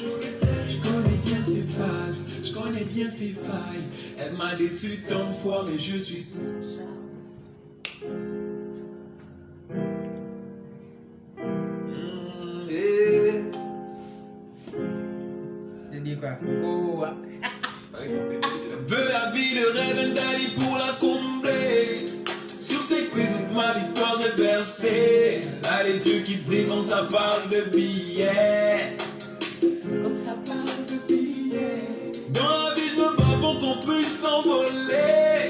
Je connais bien ses phases, je connais bien ses failles. Elle m'a déçu tant de fois, mais je suis Je dis quoi? Oh, veux la vie de rêve d'Ali pour la combler. Sur ses cuisses, toute ma victoire j'ai versé. Elle a les yeux qui brillent quand ça parle de billets. Quand ça parle de billets. Dans la vie, je me bats pour qu'on puisse s'envoler.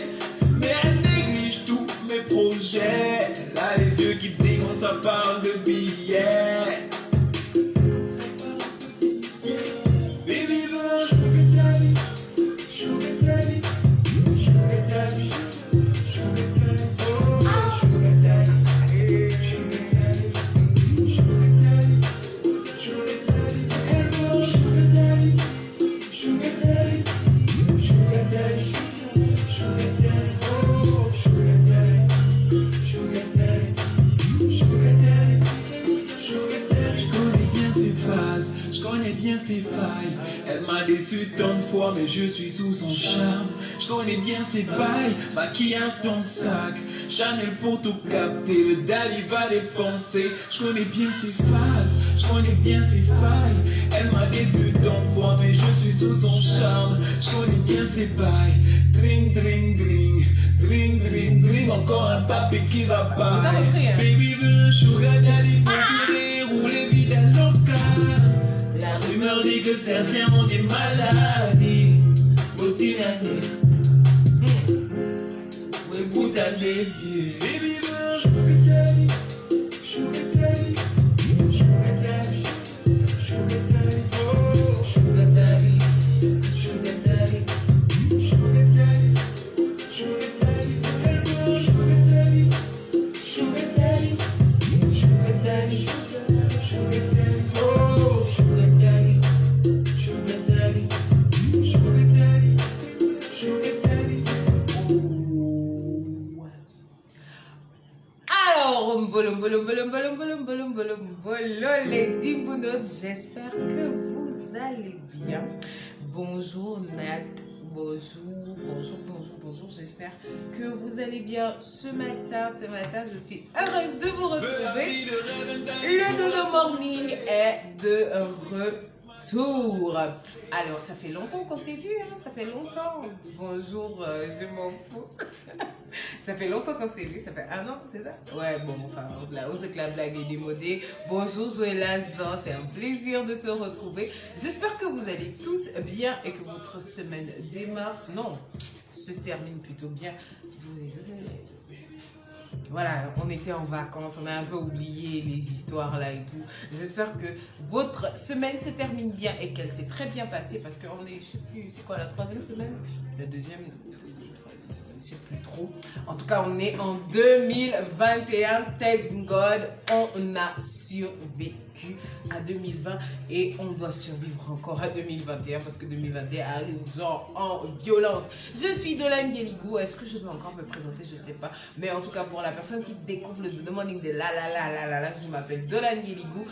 Mais elle néglige tous mes projets. Elle a les yeux qui brillent quand ça parle de billets. Baby veut un sugar daddy, sugar daddy, sugar daddy, sugar daddy, oh sugar daddy, sugar daddy, sugar daddy, sugar daddy, elle veut un sugar daddy, sugar daddy, sugar daddy, sugar daddy, oh sugar daddy, sugar daddy, sugar daddy, sugar daddy. Je connais bien ses phases, je connais bien ses failles. Elle m'a déçu tant de fois, mais je suis sous son charme. Je connais bien ses bails, maquillage dans le sac, Chanel pour tout capter, le daddy va dépenser. Je connais bien ses phases, je connais bien ses failles. Elle m'a déçu tant de fois, mais je suis sous son charme. Je connais bien ses bails, dring dring dring, dring dring dring, encore un papé qui va pas. Baby veut un sugar daddy pour tirer, rouler vite à local. La rumeur dit que certains ont des maladies. Botinane, oui, boutane les pieds. Baby veut un sugar daddy, sugar daddy, sugar daddy, sugar daddy, oh sugar daddy, sugar daddy, sugar daddy, sugar daddy. Elle veut un sugar daddy, sugar daddy, sugar daddy, sugar daddy, oh sugar daddy, sugar daddy, sugar daddy, sugar daddy. Oh. alors, les dimbounotes, j'espère que vous allez bien. Bonjour Nat, bonjour, j'espère que vous allez bien ce matin, je suis heureuse de vous retrouver. Le Dodo Morning est de retour. Alors, ça fait longtemps qu'on s'est vu, hein, ça fait longtemps. Bonjour, je m'en fous. Ça fait longtemps qu'on s'est vu, ça fait un an, c'est ça? Ouais, bon, enfin, là, on sait que la blague est démodée. Bonjour Joëlla Zan, c'est un plaisir de te retrouver. J'espère que vous allez tous bien et que votre semaine démarre, non, se termine plutôt bien. Voilà, on était en vacances, on a un peu oublié les histoires là et tout. J'espère que votre semaine se termine bien et qu'elle s'est très bien passée parce qu'on est, je sais plus, c'est quoi la troisième semaine? La deuxième, je sais plus trop. En tout cas, on est en 2021. Thank God, on a survécu à 2020 et on doit survivre encore à 2021 parce que 2021 arrive genre en violence. Je suis Dolan Guéligou. Est-ce que je dois encore me présenter? Je sais pas. Mais en tout cas, pour la personne qui découvre le Dodo Morning de je m'appelle Dolan Guéligou.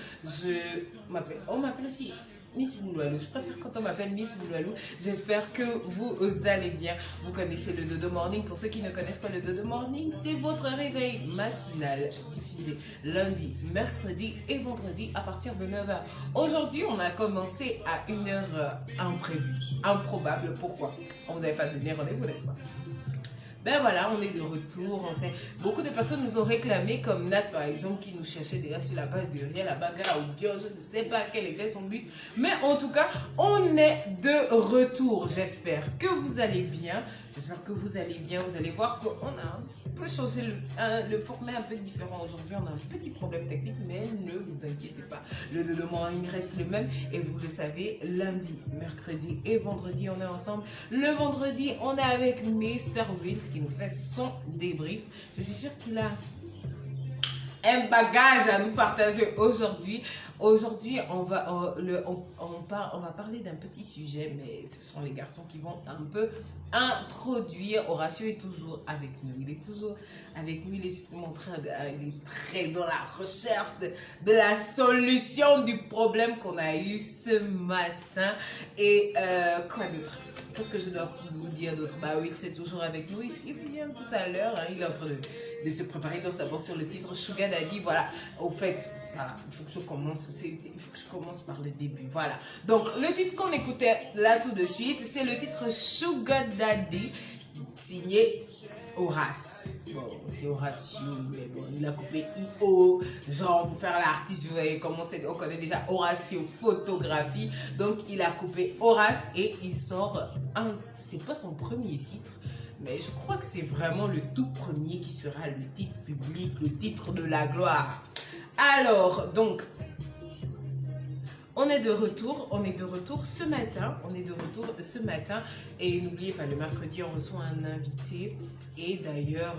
On m'appelle aussi Miss Bouloualou. Je préfère quand on m'appelle Miss Bouloualou. J'espère que vous allez bien. Vous connaissez le Dodo Morning. Pour ceux qui ne connaissent pas le Dodo Morning, c'est votre réveil matinal diffusé lundi, mercredi et vendredi à partir de 9h. Aujourd'hui, on a commencé à une heure imprévue, improbable. Pourquoi? On vous avait pas donné rendez-vous, n'est-ce pas? Ben voilà, on est de retour. Beaucoup de personnes nous ont réclamé, comme Nat par exemple, qui nous cherchait déjà sur la page de Riel, la bagarre ou Dieu, je ne sais pas quel était son but. Mais en tout cas, on est de retour. J'espère que vous allez bien. J'espère que vous allez bien. Vous allez voir qu'on a un peu changé le format un peu différent aujourd'hui. On a un petit problème technique, mais ne vous inquiétez pas. Le Dodo Morning reste le même. Et vous le savez, lundi, mercredi et vendredi, on est ensemble. Le vendredi, on est avec Mr. Wills qui nous fait son débrief. Je suis sûre qu'il a un bagage à nous partager aujourd'hui. Aujourd'hui, on va parler d'un petit sujet, mais ce sont les garçons qui vont un peu introduire. Horatio est toujours avec nous. Il est toujours avec nous. Il est justement il est très dans la recherche de la solution du problème qu'on a eu ce matin. Et quoi d'autre? Qu'est-ce que je dois vous dire d'autre? Bah oui, c'est toujours avec nous. Il vient tout à l'heure. Hein, il est en train de se préparer. Donc d'abord sur le titre Sugar Daddy. Voilà. Au fait, voilà, il faut que je commence. Il faut que je commence par le début. Voilà. Donc le titre qu'on écoutait là tout de suite, c'est le titre Sugar Daddy, signé Horace. Bon, c'est Horatio, mais bon, il a coupé IO, genre pour faire l'artiste, vous voyez comment c'est, on connaît déjà Horatio photographie, donc il a coupé Horace et il sort c'est pas son premier titre, mais je crois que c'est vraiment le tout premier qui sera le titre public, le titre de la gloire. Alors, donc, on est de retour ce matin, et n'oubliez pas, le mercredi on reçoit un invité, et d'ailleurs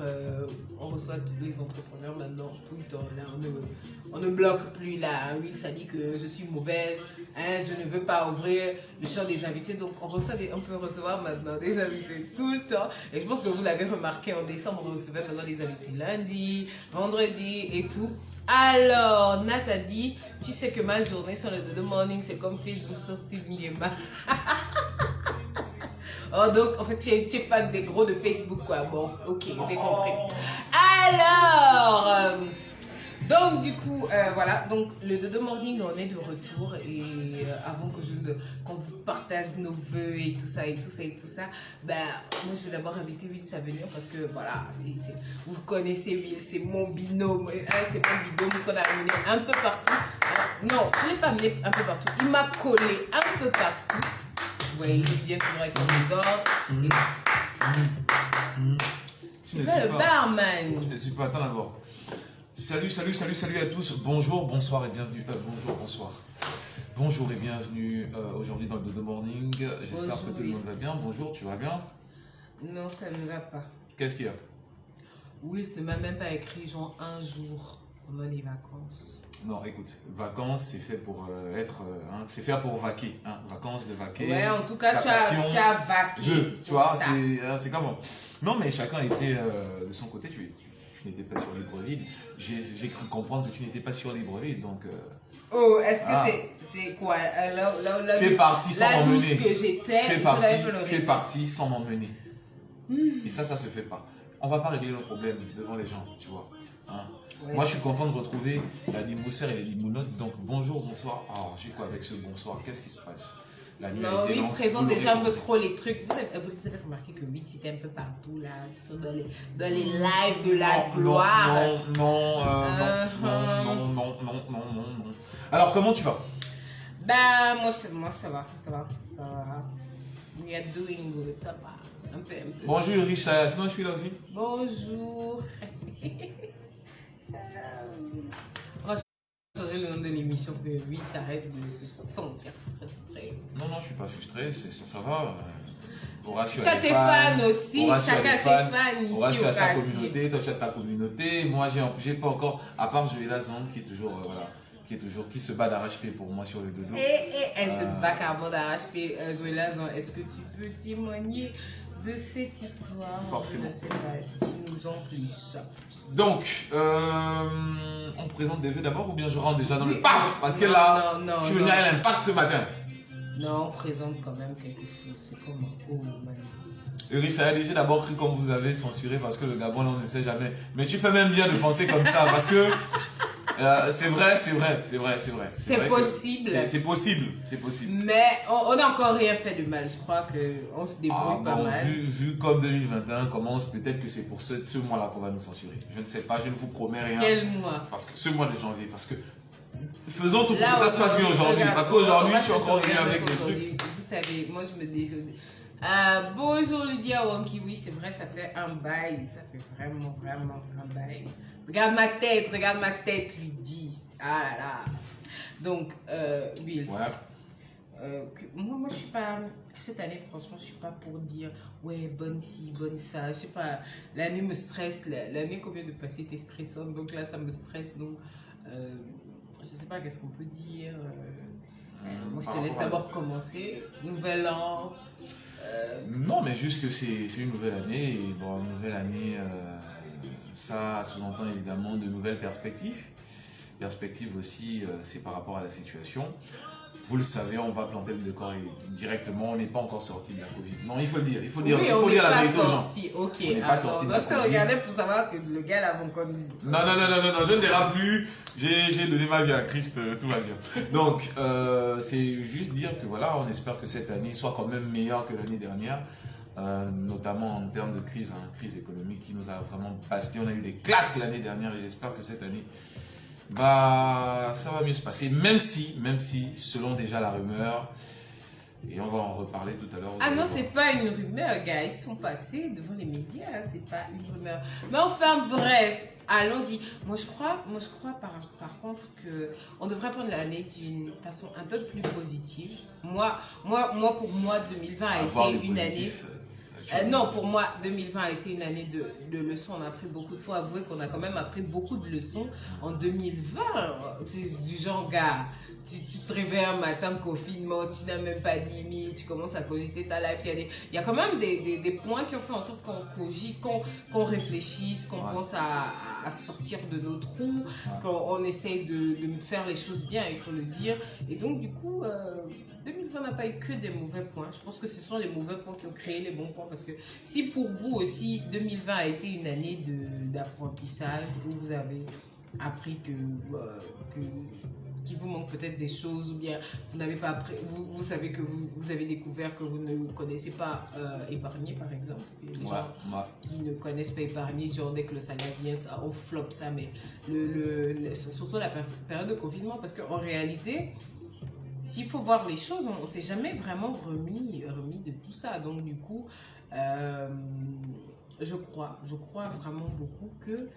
on reçoit tous les entrepreneurs maintenant tout le temps, là on ne bloque plus là. Oui, ça dit que je suis mauvaise, hein, je ne veux pas ouvrir le champ des invités, donc on peut recevoir maintenant des invités tout le temps, et je pense que vous l'avez remarqué, en décembre on recevait maintenant des invités lundi, vendredi et tout. Alors, Nat a dit, tu sais que ma journée sur le Dodo Morning, c'est comme Facebook sur Steven Gemma. Oh, donc, en fait, tu es fan des gros de Facebook, quoi. Bon, ok, j'ai compris. Alors, donc, du coup, voilà. Donc, le Dodo Morning, on est de retour. Et avant qu'on vous partage nos vœux et tout ça, ben, moi, je vais d'abord inviter Will à venir parce que, voilà, vous connaissez Will, c'est mon binôme. C'est mon binôme qu'on a amené un peu partout. Non, je ne l'ai pas amené un peu partout. Il m'a collé un peu partout. Vous voyez, il vient toujours avec son ordres. Tu fais le barman. Je ne suis pas. Attends d'abord. Salut à tous. Bonjour, bonsoir et bienvenue. Bonjour et bienvenue aujourd'hui dans le Dodo Morning. J'espère que tout le monde va bien. Bonjour, tu vas bien? Non, ça ne va pas. Qu'est-ce qu'il y a? Oui, ce ne m'a même pas écrit genre un jour pendant les vacances. Non, écoute, vacances, c'est fait pour c'est fait pour vaquer. Hein, vacances de vaquer. Ouais, en tout cas, tu as vaqué. Tu vois, c'est comment? Non, mais chacun était de son côté. Tu n'étais pas sur Libreville. J'ai cru comprendre que tu n'étais pas sur Libreville, donc. Oh, est-ce que c'est quoi? Tu es parti sans m'emmener. Que j'étais. Tu es parti sans m'emmener. Et ça se fait pas. On va pas régler le problème devant les gens, tu vois. Hein? Ouais. Moi, je suis content de retrouver la limosphère et les limonotes. Donc, bonjour, bonsoir. Alors, j'ai quoi avec ce bonsoir? Qu'est-ce qui se passe? Non, oui, il présente déjà un peu trop les trucs. Vous avez remarqué que Wix était un peu partout là, dans les lives de la gloire. Non. Alors, comment tu vas? Bah, moi ça va. We are doing good, ça va. Un peu. Bonjour Richard, sinon je suis là aussi. Bonjour. Le nom de l'émission que oui, ça arrête de se sentir frustré. Non, je suis pas frustré, ça va. Horatio tu as tes fans aussi, chacun ses fans ici. Horatio a sa communauté, toi tu as ta communauté. Moi j'ai pas encore, à part Joëlla Zand qui est toujours qui se bat d'arrache-pied pour moi sur le dodo. Et elle se bat carrément d'arrache-pied, Joëlla Zand. Est-ce que tu peux témoigner de cette histoire? Forcément. Je ne sais pas, dis-nous en plus. Donc, on présente des vœux d'abord ou bien je rentre déjà dans le paf? Parce que là, je suis venu à l'impact ce matin. Non, on présente quand même quelque chose. C'est comme Eurissa a déjà d'abord cru qu'on vous avait censuré parce que le Gabon, on ne sait jamais. Mais tu fais même bien de penser comme ça parce que c'est vrai. C'est possible. C'est possible. Mais on n'a encore rien fait de mal. Je crois qu'on se débrouille pas mal. Vu comme 2021 commence, peut-être que c'est pour ce mois-là qu'on va nous censurer. Je ne sais pas, je ne vous promets rien. Quel mois? Parce que ce mois de janvier, parce que faisons tout pour que ça se passe bien aujourd'hui. Parce qu'aujourd'hui, je suis encore venu avec des trucs. Vous savez, moi je me désolé. Bonjour Lydia Wonky, oui c'est vrai, ça fait un bail, ça fait vraiment un bail. Regarde ma tête, lui dit. Ah là là. Donc, Will. Ouais. Moi je suis pas, cette année franchement je suis pas pour dire ouais bonne ci, bonne ça, je sais pas, l'année me stresse, l'année qu'on vient de passer était stressante, donc là ça me stresse, donc je sais pas qu'est-ce qu'on peut dire. Moi, je Par te laisse rapport à- d'abord commencer. Nouvel an. Non, mais juste que c'est une nouvelle année. Et bon, une nouvelle année, ça sous-entend évidemment de nouvelles perspectives. Perspectives aussi, c'est par rapport à la situation. Vous le savez, on va planter le décor directement. On n'est pas encore sorti de la Covid. Non, il faut le dire. Il faut dire, Oui, il on faut n'est dire la pas vérité aux gens. sorti. Ok. On n'est pas sorti de la Moi, je te Covid. regardais pour savoir que le gars là, mon code. Non, je ne dérape plus. J'ai donné ma vie à Christ, tout va bien. Donc, c'est juste dire que voilà, on espère que cette année soit quand même meilleure que l'année dernière, notamment en termes de crise, crise économique qui nous a vraiment basté. On a eu des claques l'année dernière et j'espère que cette année, ça va mieux se passer, même si, selon déjà la rumeur, et on va en reparler tout à l'heure. Ah non, c'est pas une rumeur, gars. Ils sont passés devant les médias. C'est pas une rumeur. Mais enfin, bref, allons-y. Moi, je crois par contre que on devrait prendre l'année d'une façon un peu plus positive. Pour moi, 2020 a été une année. Non, pour moi, 2020 a été une année de leçons. On a appris beaucoup de fois. Avouez qu'on a quand même appris beaucoup de leçons en 2020. C'est du genre, gars, tu te réveilles un matin, confinement, tu n'as même pas 10 000, tu commences à cogiter ta life. Il y a quand même des points qui ont fait en sorte qu'on cogite, qu'on réfléchisse, qu'on pense à sortir de nos trous, qu'on essaye de faire les choses bien, il faut le dire. Et donc, du coup, 2020 n'a pas eu que des mauvais points. Je pense que ce sont les mauvais points qui ont créé les bons points. Parce que si pour vous aussi, 2020 a été une année d'apprentissage, où vous avez appris qu'il vous manque peut-être des choses, ou bien vous n'avez pas appris, vous savez que vous avez découvert que vous ne connaissez pas épargner, par exemple. Il y a des gens qui ne connaissent pas épargner, genre dès que le salaire vient, ça, on floppe ça. Mais surtout la période de confinement, parce qu'en réalité, s'il faut voir les choses, on ne s'est jamais vraiment remis de tout ça. Donc du coup, je crois vraiment beaucoup que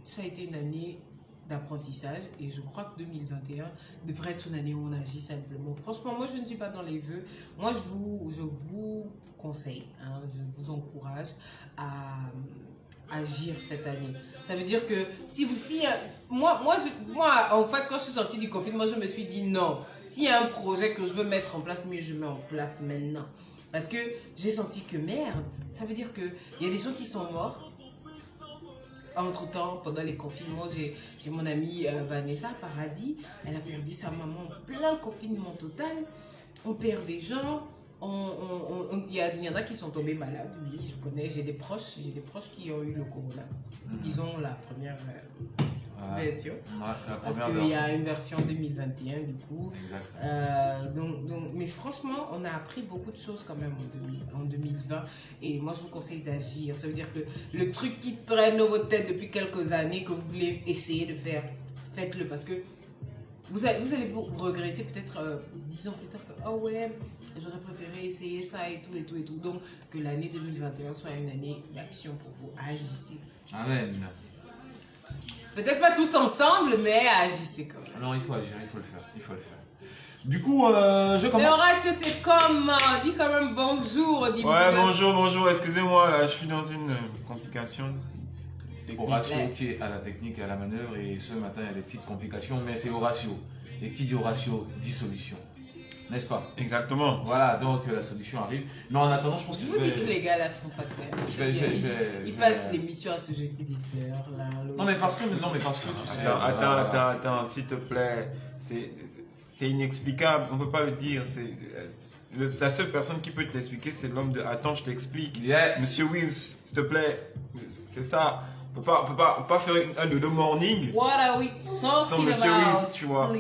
ça a été une année d'apprentissage et je crois que 2021 devrait être une année où on agit simplement. Franchement, moi je ne suis pas dans les vœux. Moi je vous conseille, je vous encourage à agir cette année. Ça veut dire que moi en fait quand je suis sortie du confinement, je me suis dit non, s'il y a un projet que je veux mettre en place, mieux je mets en place maintenant. Parce que j'ai senti que merde, ça veut dire que il y a des gens qui sont morts. Entre-temps, pendant les confinements, j'ai mon amie Vanessa Paradis, elle a perdu sa maman en plein confinement total. On perd des gens. Il y en a qui sont tombés malades, oui, je connais, j'ai des proches qui ont eu le corona, disons la première version, parce qu'il y a une version 2021 du coup. Mais franchement, on a appris beaucoup de choses quand même en 2020 et moi je vous conseille d'agir. Ça veut dire que le truc qui traîne dans votre tête depuis quelques années que vous voulez essayer de faire, faites-le parce que vous allez vous regretter peut-être 10 ans plus tard que oh ouais, j'aurais préféré essayer ça et tout. Donc que l'année 2021 soit une année d'action pour vous. Agissez. Amen. Peut-être pas tous ensemble, mais agissez quand même. Non, il faut agir, il faut le faire. Du coup, je commence. Mais Horatio, c'est comment? Dis quand même bonjour. Ouais, bonjour, excusez-moi, là, je suis dans une complication. Horatio qui est à la technique et à la manœuvre et ce matin il y a des petites complications mais c'est Horatio et qui dit Horatio dit solution, n'est-ce pas? Exactement. Voilà, donc la solution arrive. Mais en attendant, je pense que je vous dis que les gars là sont passés. Ils passent l'émission à se jeter des fleurs là. Non mais parce que tu sais. Attends, s'il te plaît, c'est inexplicable, on peut pas le dire. La seule personne qui peut te l'expliquer, c'est l'homme de. Attends, je t'explique. Yes. Monsieur Wills, s'il te plaît, c'est ça. On peut pas faire un de morning What are we sans talking Monsieur about? Wills, tu vois.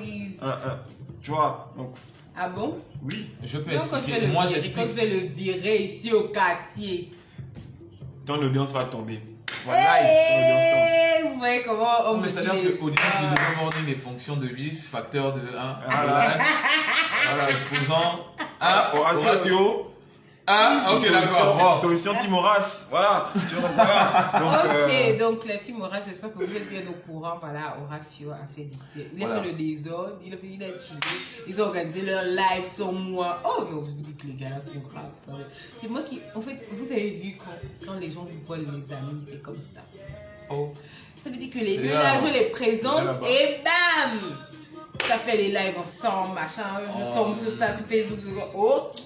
Tu vois, donc. Ah bon? Oui. Je peux Donc, expliquer. Moi j'explique. Quand je vais le virer ici au quartier. Ton audience va tomber. Voilà, vous voyez comment on me c'est-à-dire qu'au début du morning des fonctions de 10, facteur de 1, voilà, exposant 1, Horatio. Ah, ok, d'accord. Bon. Solution Timoras, voilà. Voilà. Ok, donc la team Horace, j'espère que vous êtes bien au courant. Voilà, Horacio a fait il a Voilà. fait le désordre, il a chillé, ils ont organisé leur live sans moi. Oh, mais je vous dis que les gars là sont graves. C'est moi qui, en fait, vous avez vu quand les gens vous volent les amis, c'est comme ça. Oh. Ça veut dire que les C'est deux là, là, je hein. les C'est présente là-bas. et bam! Ça fait les lives ensemble, machin, je tombe sur ça sur Facebook. Ok,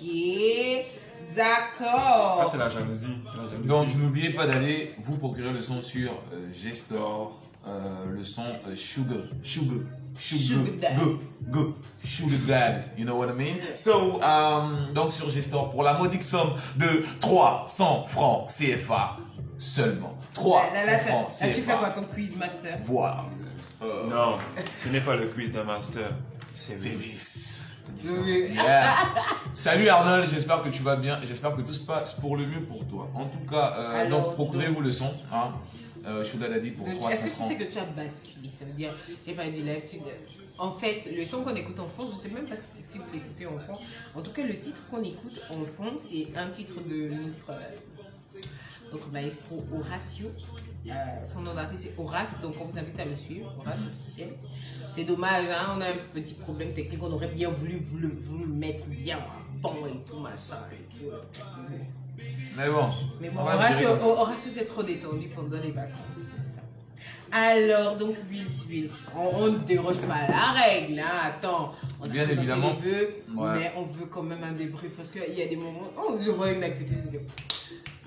d'accord. Ah, c'est la jalousie. C'est la jalousie. Donc n'oubliez pas d'aller vous procurer le son sur G-Store, le son Sugar Dad. Sugar Dad, you know what I mean? So, donc sur G-Store pour la modique somme de 300 francs CFA seulement. 300 francs Là, tu fais quoi, CFA. ton quiz master? Voilà. Non, ce n'est pas le quiz d'un master. C'est C'est bis. Oui. Yeah. Salut Arnold, j'espère que tu vas bien, j'espère que tout se passe pour le mieux pour toi. En tout cas, Alors, donc procurez-vous le son, hein. Sugar Daddy pour Est-ce 300 que tu francs. sais que tu as basculé? Ça veut dire, j'ai pas du live. En fait, le son qu'on écoute en fond, je sais même pas si vous l'écoutez en fond. En tout cas, le titre qu'on écoute en fond, c'est un titre de notre maestro Horacio. Son nom d'artiste c'est Horace, donc on vous invite à le suivre, Horace officiel. C'est dommage, hein, on a un petit problème technique, on aurait bien voulu vous le mettre bien bon et tout machin. Et tout. Mais bon, Mais bon, on va gérer comme ça. Horacio s'est trop détendu pendant les vacances, c'est ça. Alors, donc, Wills, on ne déroge pas à la règle, hein. Attends, on a Bien présenté évidemment. les vœux, Ouais. mais on veut quand même un débrief parce qu'il y a des moments. Oh, je vois une activité.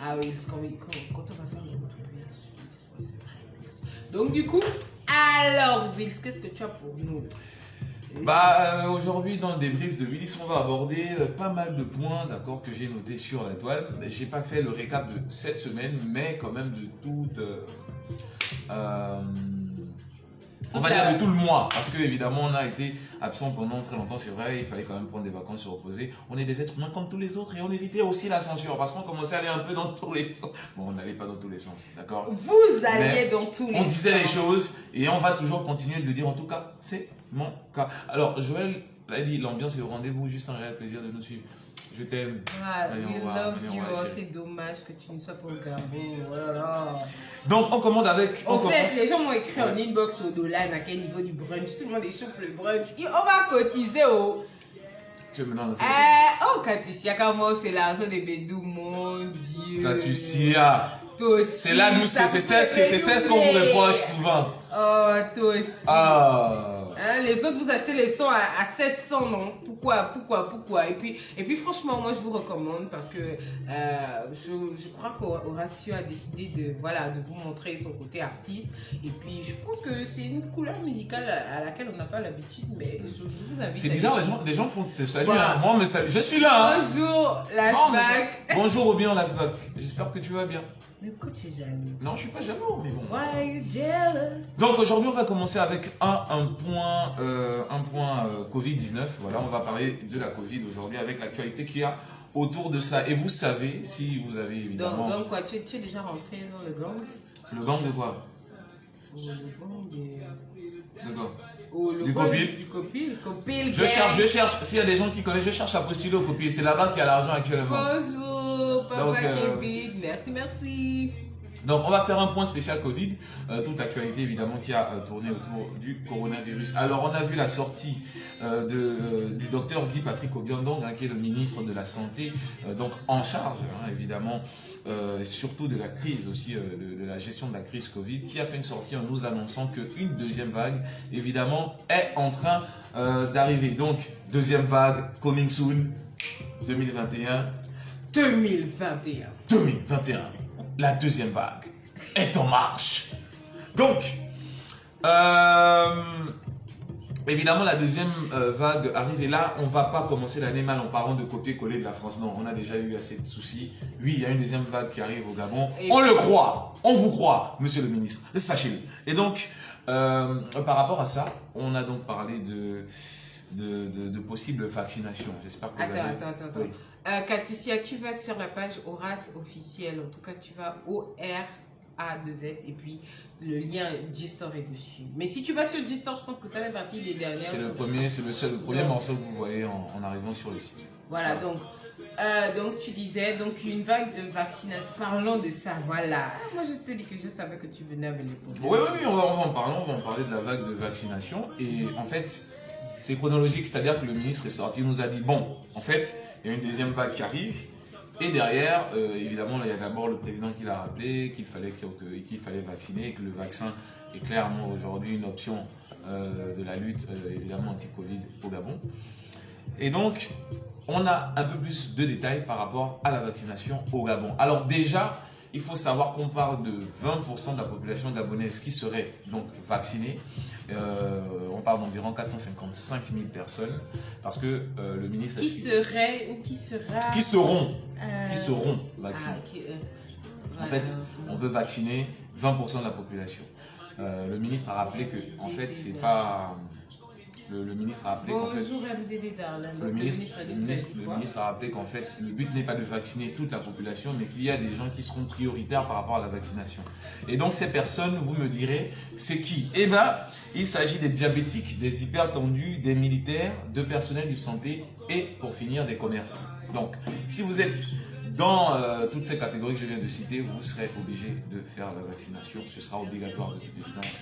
Ah oui, quand on va faire le retour, ouais, c'est vrai. Donc, du coup, alors, Wills, qu'est-ce que tu as pour nous? Bah, aujourd'hui, dans le débrief de Willis, on va aborder pas mal de points, d'accord, que j'ai notés sur la toile. J'ai pas fait le récap de cette semaine, mais quand même de toute. On va dire de tout le mois, parce que évidemment on a été absent pendant très longtemps, c'est vrai, il fallait quand même prendre des vacances, se reposer. On est des êtres humains comme tous les autres et on évitait aussi la censure, parce qu'on commençait à aller un peu dans tous les sens. Bon, on n'allait pas dans tous les sens, d'accord? Vous alliez Mais dans tous les On disait les sens. choses et on va toujours continuer de le dire, en tout cas, c'est mon cas. Alors, Joël l'a dit, l'ambiance est au rendez-vous, juste un réel plaisir de nous suivre. Je t'aime. Ah, Allez, we on va- love allez, on you. va Oh, chérie. c'est dommage que tu ne sois pas au Gabon. Oh là là. Donc, on commande avec. On En fait, commence. les gens m'ont écrit en Ouais. inbox au dollar à quel niveau du brunch. Tout le monde est chaud pour le brunch. Et on va cotiser au. Tu veux maintenant, c'est Oh, Katusia, comment c'est l'argent des bédous, mon Dieu. Katusia. Toi aussi. C'est là, nous, ça c'est vous ça fait ce qu'on vous doubler. reproche souvent. Oh, toi aussi. Ah. Hein, les autres, vous achetez les sons à 700, non? Pourquoi? Et puis, franchement, moi, je vous recommande parce que je crois qu'Horacio a décidé de vous montrer son côté artiste. Et puis, je pense que c'est une couleur musicale à laquelle on n'a pas l'habitude, mais je vous invite. C'est à bizarre, écouter. les gens font te saluer. Voilà. Hein. Moi, me salue. Je suis là. Hein. Bonjour, la Non, mais SBAC. Bonjour au bien, Lasbak. J'espère que tu vas bien. Mais pourquoi tu es jaloux? Non, je suis pas jaloux, mais bon. Why are you jealous? Donc aujourd'hui, on va commencer avec un point Covid-19. Voilà, on va parler de la Covid aujourd'hui avec l'actualité qu'il y a autour de ça. Et vous savez, si vous avez évidemment Donc quoi, tu es déjà rentré dans le gang? le gang de quoi? Le gang des... De quoi? Le Du gang copil. Du copil. Je cherche. S'il y a des gens qui connaissent, je cherche à postuler au copil. C'est là-bas qu'il y a l'argent actuellement. Bonjour, papa Donc, Kevin. Merci. Donc on va faire un point spécial Covid, toute l'actualité évidemment qui a tourné autour du coronavirus. Alors on a vu la sortie du docteur Guy Patrick Obiandong, hein, qui est le ministre de la Santé, donc en charge évidemment surtout de la crise aussi, de la gestion de la crise Covid, qui a fait une sortie en nous annonçant qu'une deuxième vague évidemment est en train d'arriver. Donc deuxième vague, coming soon, 2021. 2021, la deuxième vague est en marche. Donc, évidemment, la deuxième vague arrive et là, on ne va pas commencer l'année mal en parlant de copier-coller de la France. Non, on a déjà eu assez de soucis. Oui, il y a une deuxième vague qui arrive au Gabon. On le croit, on vous croit, monsieur le ministre, sachez-le. Et donc, par rapport à ça, on a donc parlé de possibles vaccinations. J'espère que vous avez... Attends. Oui. Katusia, tu vas sur la page Horace officielle. En tout cas, tu vas ORA2S et puis le lien G-Store est dessus. Mais si tu vas sur G-Store, je pense que ça fait partie des dernières. C'est le premier morceau que vous voyez en arrivant sur le site. Voilà, donc tu disais, donc une vague de vaccination. Parlons de ça, voilà. Moi, je te dis que je savais que tu venais avec les problèmes. Oui, on va en parler. On va en parler de la vague de vaccination. Et en fait, c'est chronologique, c'est-à-dire que le ministre est sorti, il nous a dit bon, en fait, il y a une deuxième vague qui arrive. Et derrière, évidemment, il y a d'abord le président qui l'a rappelé qu'il fallait vacciner et que le vaccin est clairement aujourd'hui une option de la lutte, évidemment, anti-Covid au Gabon. Et donc, on a un peu plus de détails par rapport à la vaccination au Gabon. Alors déjà, il faut savoir qu'on parle de 20% de la population gabonaise qui serait donc vaccinée. On parle d'environ 455 000 personnes parce que le ministre... Qui serait ou qui sera... Qui seront vaccinés. Voilà. En fait, on veut vacciner 20% de la population. Le ministre a rappelé que, en fait, c'est pas... Le ministre a rappelé qu'en fait... Bonjour MDD Darlin. Le ministre a rappelé qu'en fait, le but n'est pas de vacciner toute la population, mais qu'il y a des gens qui seront prioritaires par rapport à la vaccination. Et donc, ces personnes, vous me direz, c'est qui? Eh bien, il s'agit des diabétiques, des hypertendus, des militaires, de personnel de santé et, pour finir, des commerçants. Donc, si vous êtes dans toutes ces catégories que je viens de citer, vous serez obligé de faire la vaccination. Ce sera obligatoire de toute évidence.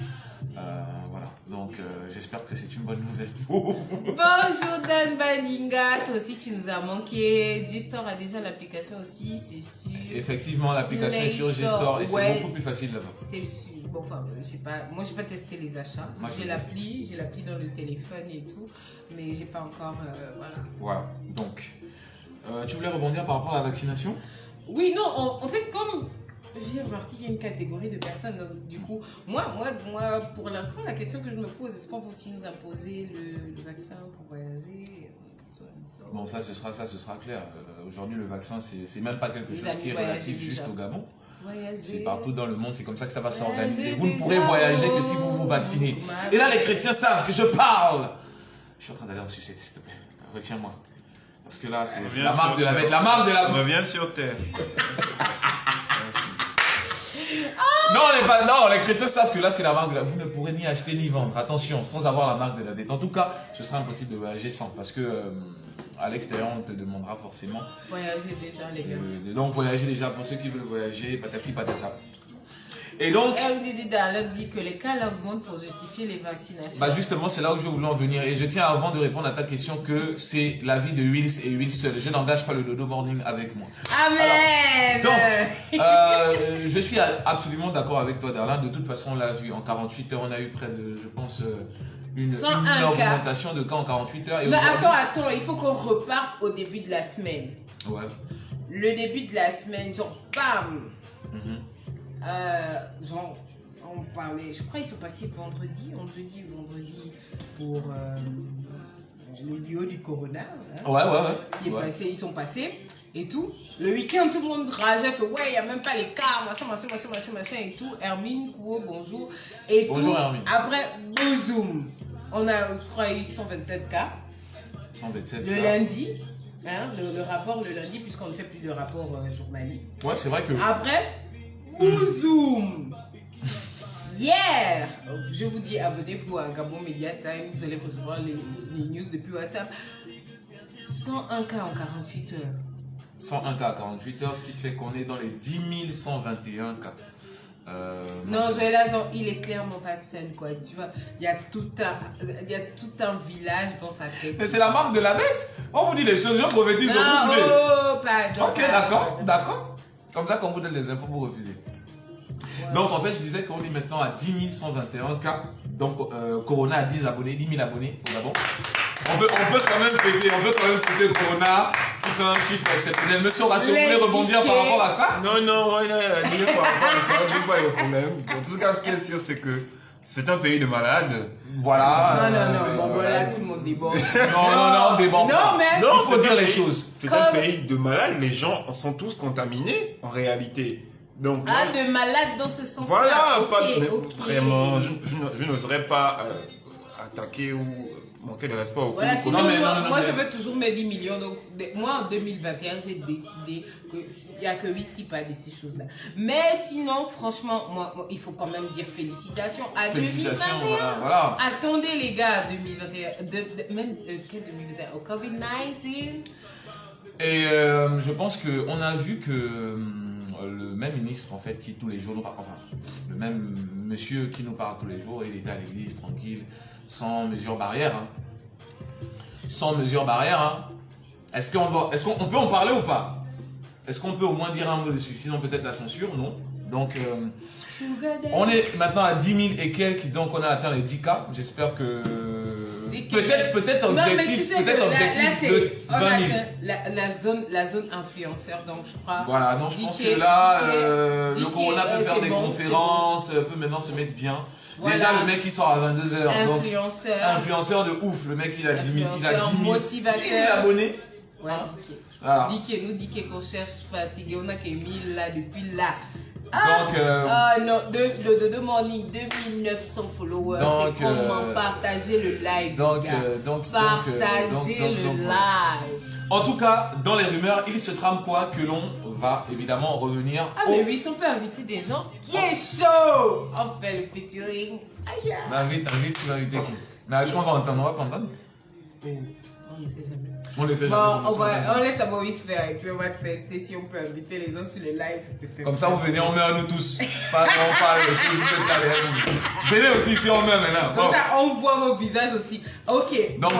Voilà. Donc, j'espère que c'est une bonne nouvelle pour vous. Bonjour Dan Baninga, toi aussi tu nous as manqué. G-Store a déjà l'application aussi, c'est sûr. Effectivement, l'application est sur G-Store et c'est beaucoup plus facile là-bas. C'est bon, enfin, moi j'ai pas testé les achats. J'ai l'appli dans le téléphone et tout, mais j'ai pas encore, Voilà. Donc, tu voulais rebondir par rapport à la vaccination? Oui, non, en fait, comme j'ai remarqué qu'il y a une catégorie de personnes, donc, du coup, moi, pour l'instant, la question que je me pose, est-ce qu'on va aussi nous imposer le vaccin pour voyager? Bon, ça ce sera clair. Aujourd'hui, le vaccin, c'est même pas quelque chose qui est relatif juste au Gabon. C'est partout dans le monde, c'est comme ça que ça va s'organiser. Vous ne pourrez voyager que si vous vous vaccinez. Et là, les chrétiens savent que je parle. Je suis en train d'aller en sucette, s'il te plaît. Retiens-moi. Parce que là, c'est la marque de la bête. La marque de la... Reviens sur terre. Non, les chrétiens savent que là, c'est la marque de la... Vous ne pourrez ni acheter ni vendre. Attention, sans avoir la marque de la bête. En tout cas, ce sera impossible de voyager sans. Parce que à l'extérieur, on te demandera forcément... Voyager déjà, les gars. Donc, voyager déjà pour ceux qui veulent voyager, patati patata. Et donc... MDD Darlin dit que les cas augmentent pour justifier les vaccinations. Bah justement, c'est là où je voulais en venir. Et je tiens, avant de répondre à ta question, que c'est l'avis de Wills et Wills seul. Je n'engage pas le dodo morning avec moi. Amen. Alors, donc, je suis absolument d'accord avec toi, Darlin. De toute façon, on l'a vu. En 48 heures, on a eu près de, je pense, une augmentation de cas en 48 heures. Et mais attends, il faut qu'on reparte au début de la semaine. Ouais. Le début de la semaine, genre, bam. Genre, on parlait, je crois qu'ils sont passés vendredi pour le duo du Corona. Hein, Ouais. Ils sont passés et tout. Le week-end, tout le monde rageait que ouais, il n'y a même pas les cas, machin et tout. Hermine, Kouo, bonjour. Et bonjour tout. Hermine. Après, boum, on a, je crois, eu 127 cas. 127 le cas. Lundi. Hein, le rapport le lundi, puisqu'on ne fait plus de rapport journalier. Ouais, c'est vrai que... Après, Zoom. Hier, je vous dis, abonnez-vous à Gabon Media Time, vous allez recevoir les news depuis WhatsApp. 101 cas en 48 heures. 101 cas à 48 heures, ce qui fait qu'on est dans les 10 121 cas. Non, Joël, il est clairement pas seul, quoi. Tu vois, il y a tout un village dans sa tête. Mais c'est la marque de la bête. On vous dit les choses, je prophétise, vous voulez. Oh, pardon. Ok, d'accord. Comme ça, quand vous donne les infos, vous refusez. Ouais. Donc, en fait, je disais qu'on est maintenant à 10 121 cas. Donc, Corona a 10 abonnés, 10 000 abonnés au Gabon. On peut quand même fêter Corona qui fait un chiffre exceptionnel. Monsieur Horacio, vous voulez rebondir par rapport à ça? Non, dis-le par rapport à ça, je n'ai pas de problème. En tout cas, ce qui est sûr, c'est que c'est un pays de malades. Voilà. Non, voilà, tout le monde déborde. Non, on déborde pas. Non, mais... Non, il faut dire les choses. C'est un pays de malades, les gens sont tous contaminés, en réalité. Donc, de malades dans ce sens-là. Voilà, vraiment, je n'oserais pas attaquer ou manquer de respect au voilà, coup. Moi, je veux toujours mes 10 millions. Donc, moi, en 2021, j'ai décidé qu'il n'y a que 8 qui parlent de ces choses-là. Mais sinon, franchement, moi, il faut quand même dire félicitations à 2021. Voilà. Attendez, les gars, 2021. Même quel 2021 au Covid-19. Et je pense qu'on a vu que le même ministre, en fait, qui tous les jours, enfin, le même monsieur qui nous parle tous les jours, il était à l'église tranquille, sans mesures barrières. Hein. Sans mesures barrières. Hein. Est-ce qu'on peut en parler ou pas? Est-ce qu'on peut au moins dire un mot dessus? Sinon, peut-être la censure, non. Donc, on est maintenant à 10 000 et quelques, donc on a atteint les 10K. J'espère que. Peut-être objectif, de 20 000. La zone influenceur, donc je crois. Voilà, non, je pense que là, le Corona peut faire des conférences, peut maintenant se mettre bien. Voilà. Déjà, le mec il sort à 22h. Influenceur de ouf. Le mec il a 10 000, 10 000 abonnés. Ouais, voilà. Nous qu'on cherche fatigué, on a que 1000 là depuis là. Donc, non, de morning, 2900 followers. C'est comment partager le live. Partager le live. En tout cas, dans les rumeurs, il se trame quoi que l'on va évidemment revenir. Mais oui, si on peut inviter des gens qui est chaud. On fait le featuring. Aïe. Invite, tu vas inviter qui? Mais est-ce qu'on va entendre? On va pas entendre? On ne sait jamais. On ne sait jamais. On laisse à Maurice faire et puis on va tester si on peut inviter les gens sur les lives. Comme ça, vous venez, on meurt nous tous. On parle si vous êtes là. Venez aussi si on meurt maintenant. Comme ça, on voit vos visages aussi. Ok. Donc,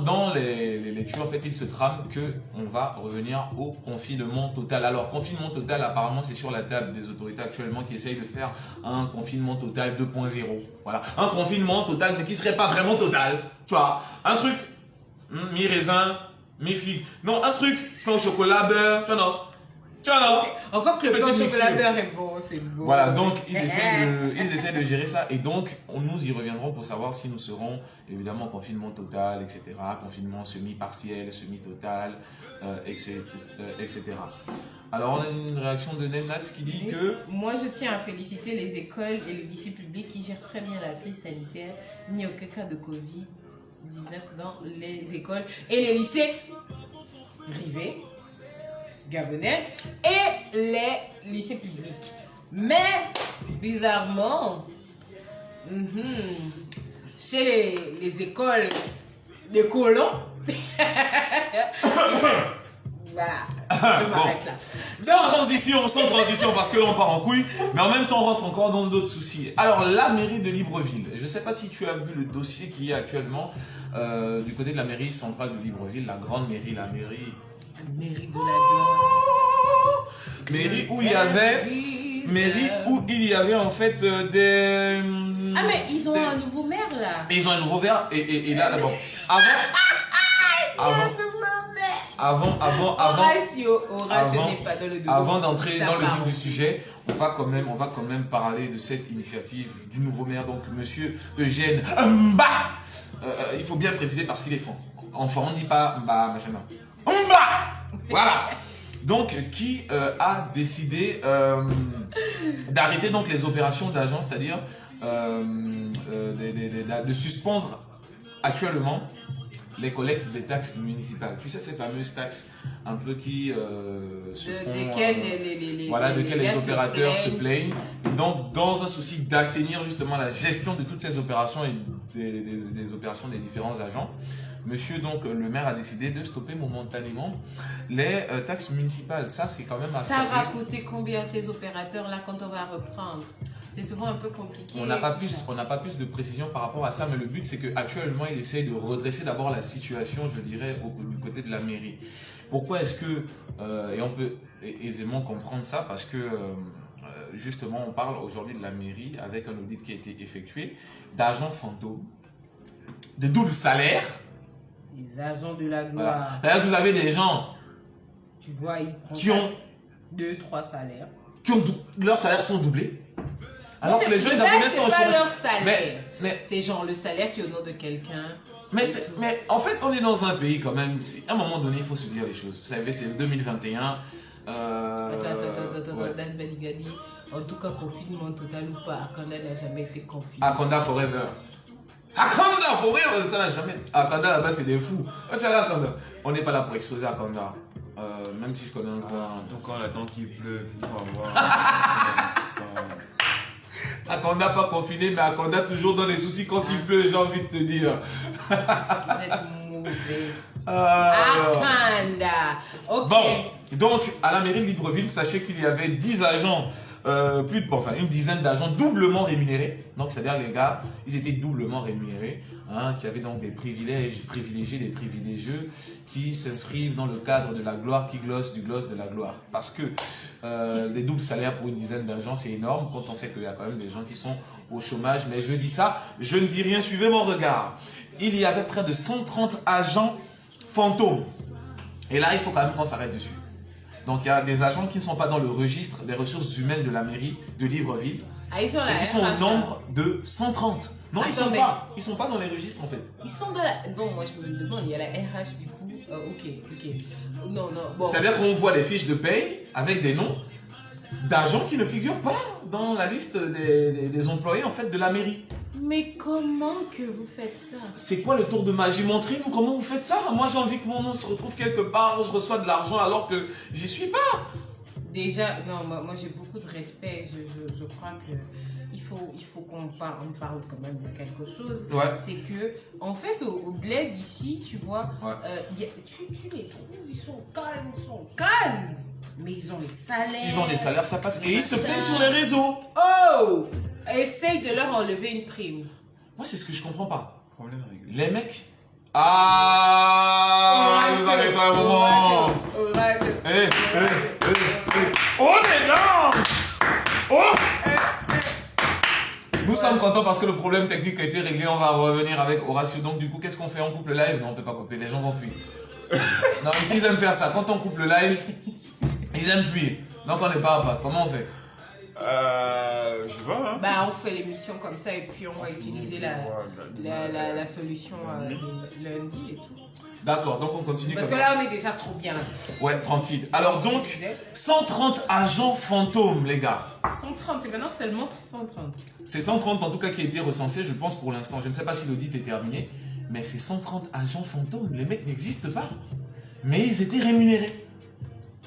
dans les lectures, en fait, il se trame qu'on va revenir au confinement total. Alors, confinement total, apparemment, c'est sur la table des autorités actuellement qui essayent de faire un confinement total 2.0. Voilà. Un confinement total, mais qui ne serait pas vraiment total. Tu vois, un truc. Mi-raisin, mi-figue. Non, un truc, pain au chocolat, beurre, tu vois, non. Encore que le pain au chocolat, beurre est bon, c'est bon. Voilà, donc ils essaient de gérer ça. Et donc, nous y reviendrons pour savoir si nous serons évidemment en confinement total, etc. Confinement semi-partiel, semi-total, etc. Alors, on a une réaction de Nenat qui dit que... Moi, je tiens à féliciter les écoles et les lycées publics qui gèrent très bien la crise sanitaire. Il n'y a aucun cas de Covid-19 dans les écoles et les lycées privés, gabonais et les lycées publics. Mais, bizarrement, chez les écoles de colons, je m'arrête là. Sans transition, parce que là on part en couille, mais en même temps on rentre encore dans d'autres soucis. Alors, la mairie de Libreville, je ne sais pas si tu as vu le dossier qui est actuellement du côté de la mairie centrale de Libreville, la grande mairie, la mairie de la gloire. Mairie où il y avait en fait des... Ah mais ils ont un nouveau maire là. Ils ont un nouveau maire et là d'abord. Avant d'entrer dans le vif du sujet, on va quand même parler de cette initiative du nouveau maire, donc monsieur Eugène Mba. Il faut bien préciser parce qu'il est enfant, on ne dit pas Mba, machin. Mba. Voilà. Donc, qui a décidé d'arrêter donc les opérations d'agents, c'est-à-dire de suspendre actuellement les collectes des taxes municipales. Tu sais, ces fameuses taxes un peu qui desquelles les opérateurs se plaignent. Et donc, dans un souci d'assainir justement la gestion de toutes ces opérations et des opérations des différents agents, monsieur donc le maire a décidé de stopper momentanément les taxes municipales. Ça, c'est quand même assez... Ça va coûter combien ces opérateurs-là quand on va reprendre? C'est souvent un peu compliqué. On n'a pas plus de précision par rapport à ça, mais le but c'est qu'actuellement il essaye de redresser d'abord la situation, je dirais, du côté de la mairie. Pourquoi est-ce que, et on peut aisément comprendre ça, parce que justement on parle aujourd'hui de la mairie avec un audit qui a été effectué, d'agents fantômes, de double salaire. Les agents de la gloire. Voilà. C'est-à-dire que vous avez des gens tu vois, qui ont 2-3 salaires. Leurs salaires sont doublés. Alors que les jeunes d'abonnés sont au chômage. C'est pas leur salaire. Mais c'est genre le salaire qui est au nom de quelqu'un. Mais en fait, on est dans un pays quand même. À un moment donné, il faut se dire les choses. Vous savez, c'est 2021. Attends, Dan Baligani. En tout cas, confinement total ou pas, Akanda n'a jamais été confiné. Akanda Forever. Akanda Forever, ça n'a jamais. Akanda là-bas, c'est des fous. Tu vois, Akanda. On n'est pas là pour exposer Akanda. Même si je connais un peu. Donc, quand on attend qu'il pleuve, on va voir. Akanda pas confiné, mais Akanda toujours dans les soucis quand il pleut, j'ai envie de te dire. Vous êtes mauvais. Akanda. Ok. Bon, donc à la mairie de Libreville, sachez qu'il y avait 10 agents, une dizaine d'agents doublement rémunérés. Donc c'est-à-dire les gars, ils étaient doublement rémunérés, hein, qui avaient donc des privilèges privilégiés, des privilégieux qui s'inscrivent dans le cadre de la gloire, qui glosse du gloss de la gloire. Parce que les doubles salaires pour une dizaine d'agents, c'est énorme quand on sait qu'il y a quand même des gens qui sont au chômage. Mais je dis ça, je ne dis rien, suivez mon regard. Il y avait près de 130 agents fantômes. Et là, il faut quand même qu'on s'arrête dessus. Donc, il y a des agents qui ne sont pas dans le registre des ressources humaines de la mairie de Libreville. Ah, ils sont là. Ils sont au nombre de 130. Non, ils sont pas. Ils sont pas dans les registres, en fait. Ils sont dans la... Non, moi, je me demande, il y a la RH, du coup. Ok. Non. Bon. C'est-à-dire qu'on voit les fiches de paye avec des noms d'agents qui ne figurent pas dans la liste des employés, en fait, de la mairie. Mais comment que vous faites ça? C'est quoi le tour de magie? Montrez-nous comment vous faites ça. Moi, j'ai envie que mon nom se retrouve quelque part où je reçois de l'argent alors que j'y suis pas. Déjà, non, moi j'ai beaucoup de respect. Je crois que il faut qu'on parle quand même de quelque chose. Ouais. C'est que, en fait, au bled ici, tu vois, Ouais. tu les trouves, ils sont calmes, ils sont en case. Mais ils ont les salaires. Ils ont des salaires, ça passe. Et ils se plaignent sur les réseaux. Oh! Essaye de leur enlever une prime. Moi, c'est ce que je comprends pas. Problème réglé. Les mecs. Ah, vous avez pas un moment. Oh les gars. Oh. Nous sommes contents parce que le problème technique a été réglé. On va revenir avec Horatio. Donc du coup, qu'est-ce qu'on fait? On coupe le live? Non, on peut pas couper. Les gens vont fuir. Non, ici ils aiment faire ça. Quand on coupe le live, ils aiment fuir. Donc on n'est pas à pas. Comment on fait? Je sais pas, hein. Bah, on fait l'émission comme ça et puis on va utiliser la solution de lundi et tout. D'accord, donc on continue Parce comme que ça. là, on est déjà trop bien. Ouais, tranquille. Alors donc, 130 agents fantômes, les gars. 130, c'est maintenant seulement 130. C'est 130 en tout cas qui a été recensé, je pense pour l'instant. Je ne sais pas si l'audit est terminé, mais c'est 130 agents fantômes. Les mecs n'existent pas. Mais ils étaient rémunérés.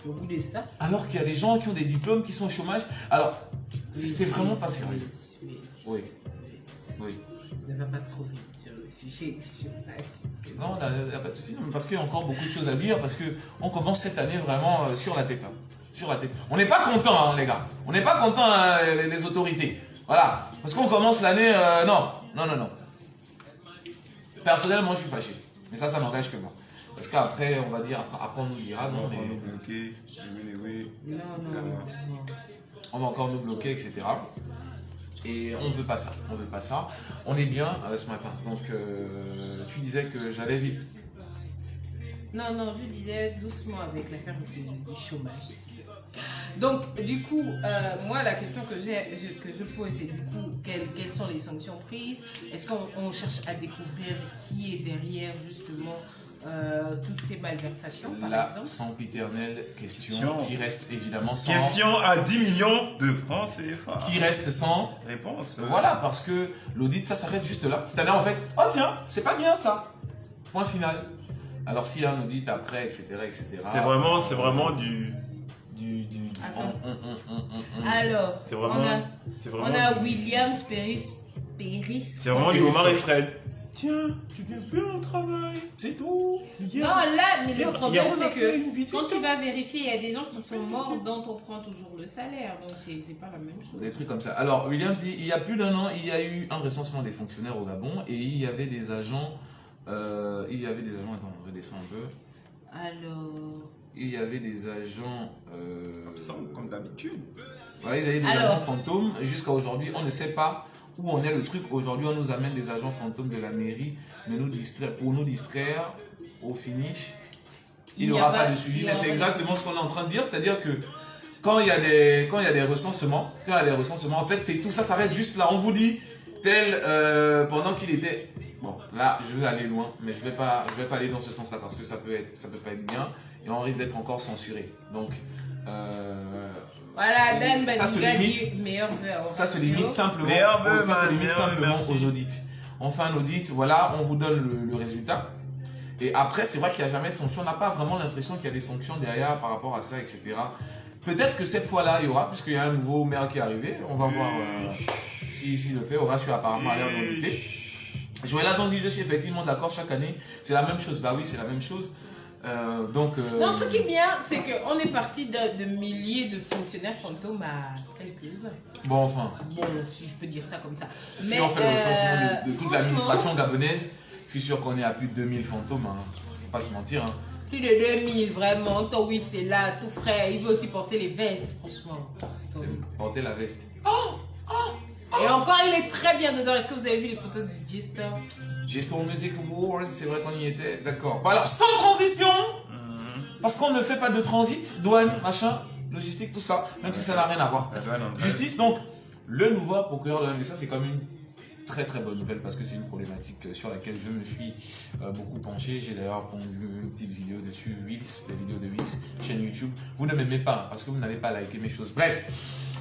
Au bout de ça. Alors qu'il y a des gens qui ont des diplômes, qui sont au chômage. Alors, c'est vraiment pas sérieux. Oui. Oui. Ne va pas trop vite sur le sujet du chômage. Non, il n'y a pas de souci, non, parce qu'il y a encore beaucoup de choses à dire, parce qu'on commence cette année vraiment sur la tête. Hein. Sur la tête. On n'est pas content, hein, les gars. On n'est pas content, hein, les autorités. Voilà. Parce qu'on commence l'année. Non. Personnellement, je suis fâché. Mais ça n'engage que moi. Parce qu'après, on va dire, après on nous dira, non, mais. On va bloquer, Non. On va encore nous bloquer, etc. Et on ne veut pas ça. On veut pas ça. On est bien ce matin. Donc, tu disais que j'allais vite. Non, je disais doucement avec l'affaire du chômage. Donc, du coup, moi, la question que je pose, c'est du coup, quelles sont les sanctions prises? Est-ce qu'on cherche à découvrir qui est derrière, justement, toutes ces malversations, par exemple? La sempiternelle question qui reste évidemment sans... Question à 10 millions de francs CFA. Qui reste sans... Réponse. Voilà, parce que l'audit, ça s'arrête juste là. C'est-à-dire, en fait, oh tiens, c'est pas bien ça. Point final. Alors, s'il y a un audit après, etc., C'est vraiment du... Attends. Alors, C'est vraiment... on a Williams Péris. C'est vraiment du Omar et Fred. Tiens, tu viens bien au travail. C'est tout. Non, là, mais le problème, on a c'est fait une que visite. quand tu vas vérifier, il y a des gens qui sont morts dont on prend toujours le salaire. Donc, c'est pas la même chose. Des trucs comme ça. Alors, Williams dit, il y a plus d'un an, il y a eu un recensement des fonctionnaires au Gabon et il y avait des agents... attends, on redescend un peu. Alors... Il y avait des agents... Absent, comme d'habitude. Voilà, ils avaient des agents fantômes. Jusqu'à aujourd'hui, on ne sait pas où en est le truc. Aujourd'hui, on nous amène des agents fantômes de la mairie pour nous distraire au finish. Il n'y aura pas de suivi. Mais c'est exactement ce qu'on est en train de dire. C'est-à-dire que quand il y a des recensements, en fait, c'est tout. Ça s'arrête juste là. On vous dit, pendant qu'il était... Bon, là, je vais aller loin, mais je vais pas aller dans ce sens-là parce que ça peut pas être bien et on risque d'être encore censuré. Donc, voilà, Dan ça se Badiga limite, dit meilleur vœu à ça se limite simplement, merci. aux audits. On fait un audit, voilà, on vous donne le résultat. Et après, c'est vrai qu'il n'y a jamais de sanction. On n'a pas vraiment l'impression qu'il y a des sanctions derrière par rapport à ça, etc. Peut-être que cette fois-là, il y aura, puisqu'il y a un nouveau maire qui est arrivé. On va voir s'il le fait. Horatio apparemment a l'air d'en douter. Joël Azon dit, je suis effectivement d'accord, chaque année, c'est la même chose. Bah oui, c'est la même chose. Non, ce qui est bien, c'est qu'on est parti de milliers de fonctionnaires fantômes à quelques-uns. Bon, enfin, Bon, si je peux dire ça comme ça. si Mais, on fait le recensement de toute franchement, l'administration gabonaise, je suis sûr qu'on est à plus de 2000 fantômes, hein. Faut pas se mentir. Hein. Plus de 2000, vraiment. Ton Will, c'est là, tout frais. Il veut aussi porter les vestes, franchement. Portez la veste. Et encore, il est très bien dedans. Est-ce que vous avez vu les photos du Jester? Geston Music Awards, c'est vrai qu'on y était, d'accord. Bon, alors, sans transition, parce qu'on ne fait pas de transit, douane, machin, logistique, tout ça, même si ça n'a rien à voir. La douane en train. Justice, donc, le nouveau procureur de la... Mais ça, c'est quand même une très très bonne nouvelle parce que c'est une problématique sur laquelle je me suis beaucoup penché. J'ai d'ailleurs pondu une petite vidéo dessus, Wills, des vidéos de Wills, chaîne YouTube. Vous ne m'aimez pas parce que vous n'avez pas liké mes choses. Bref,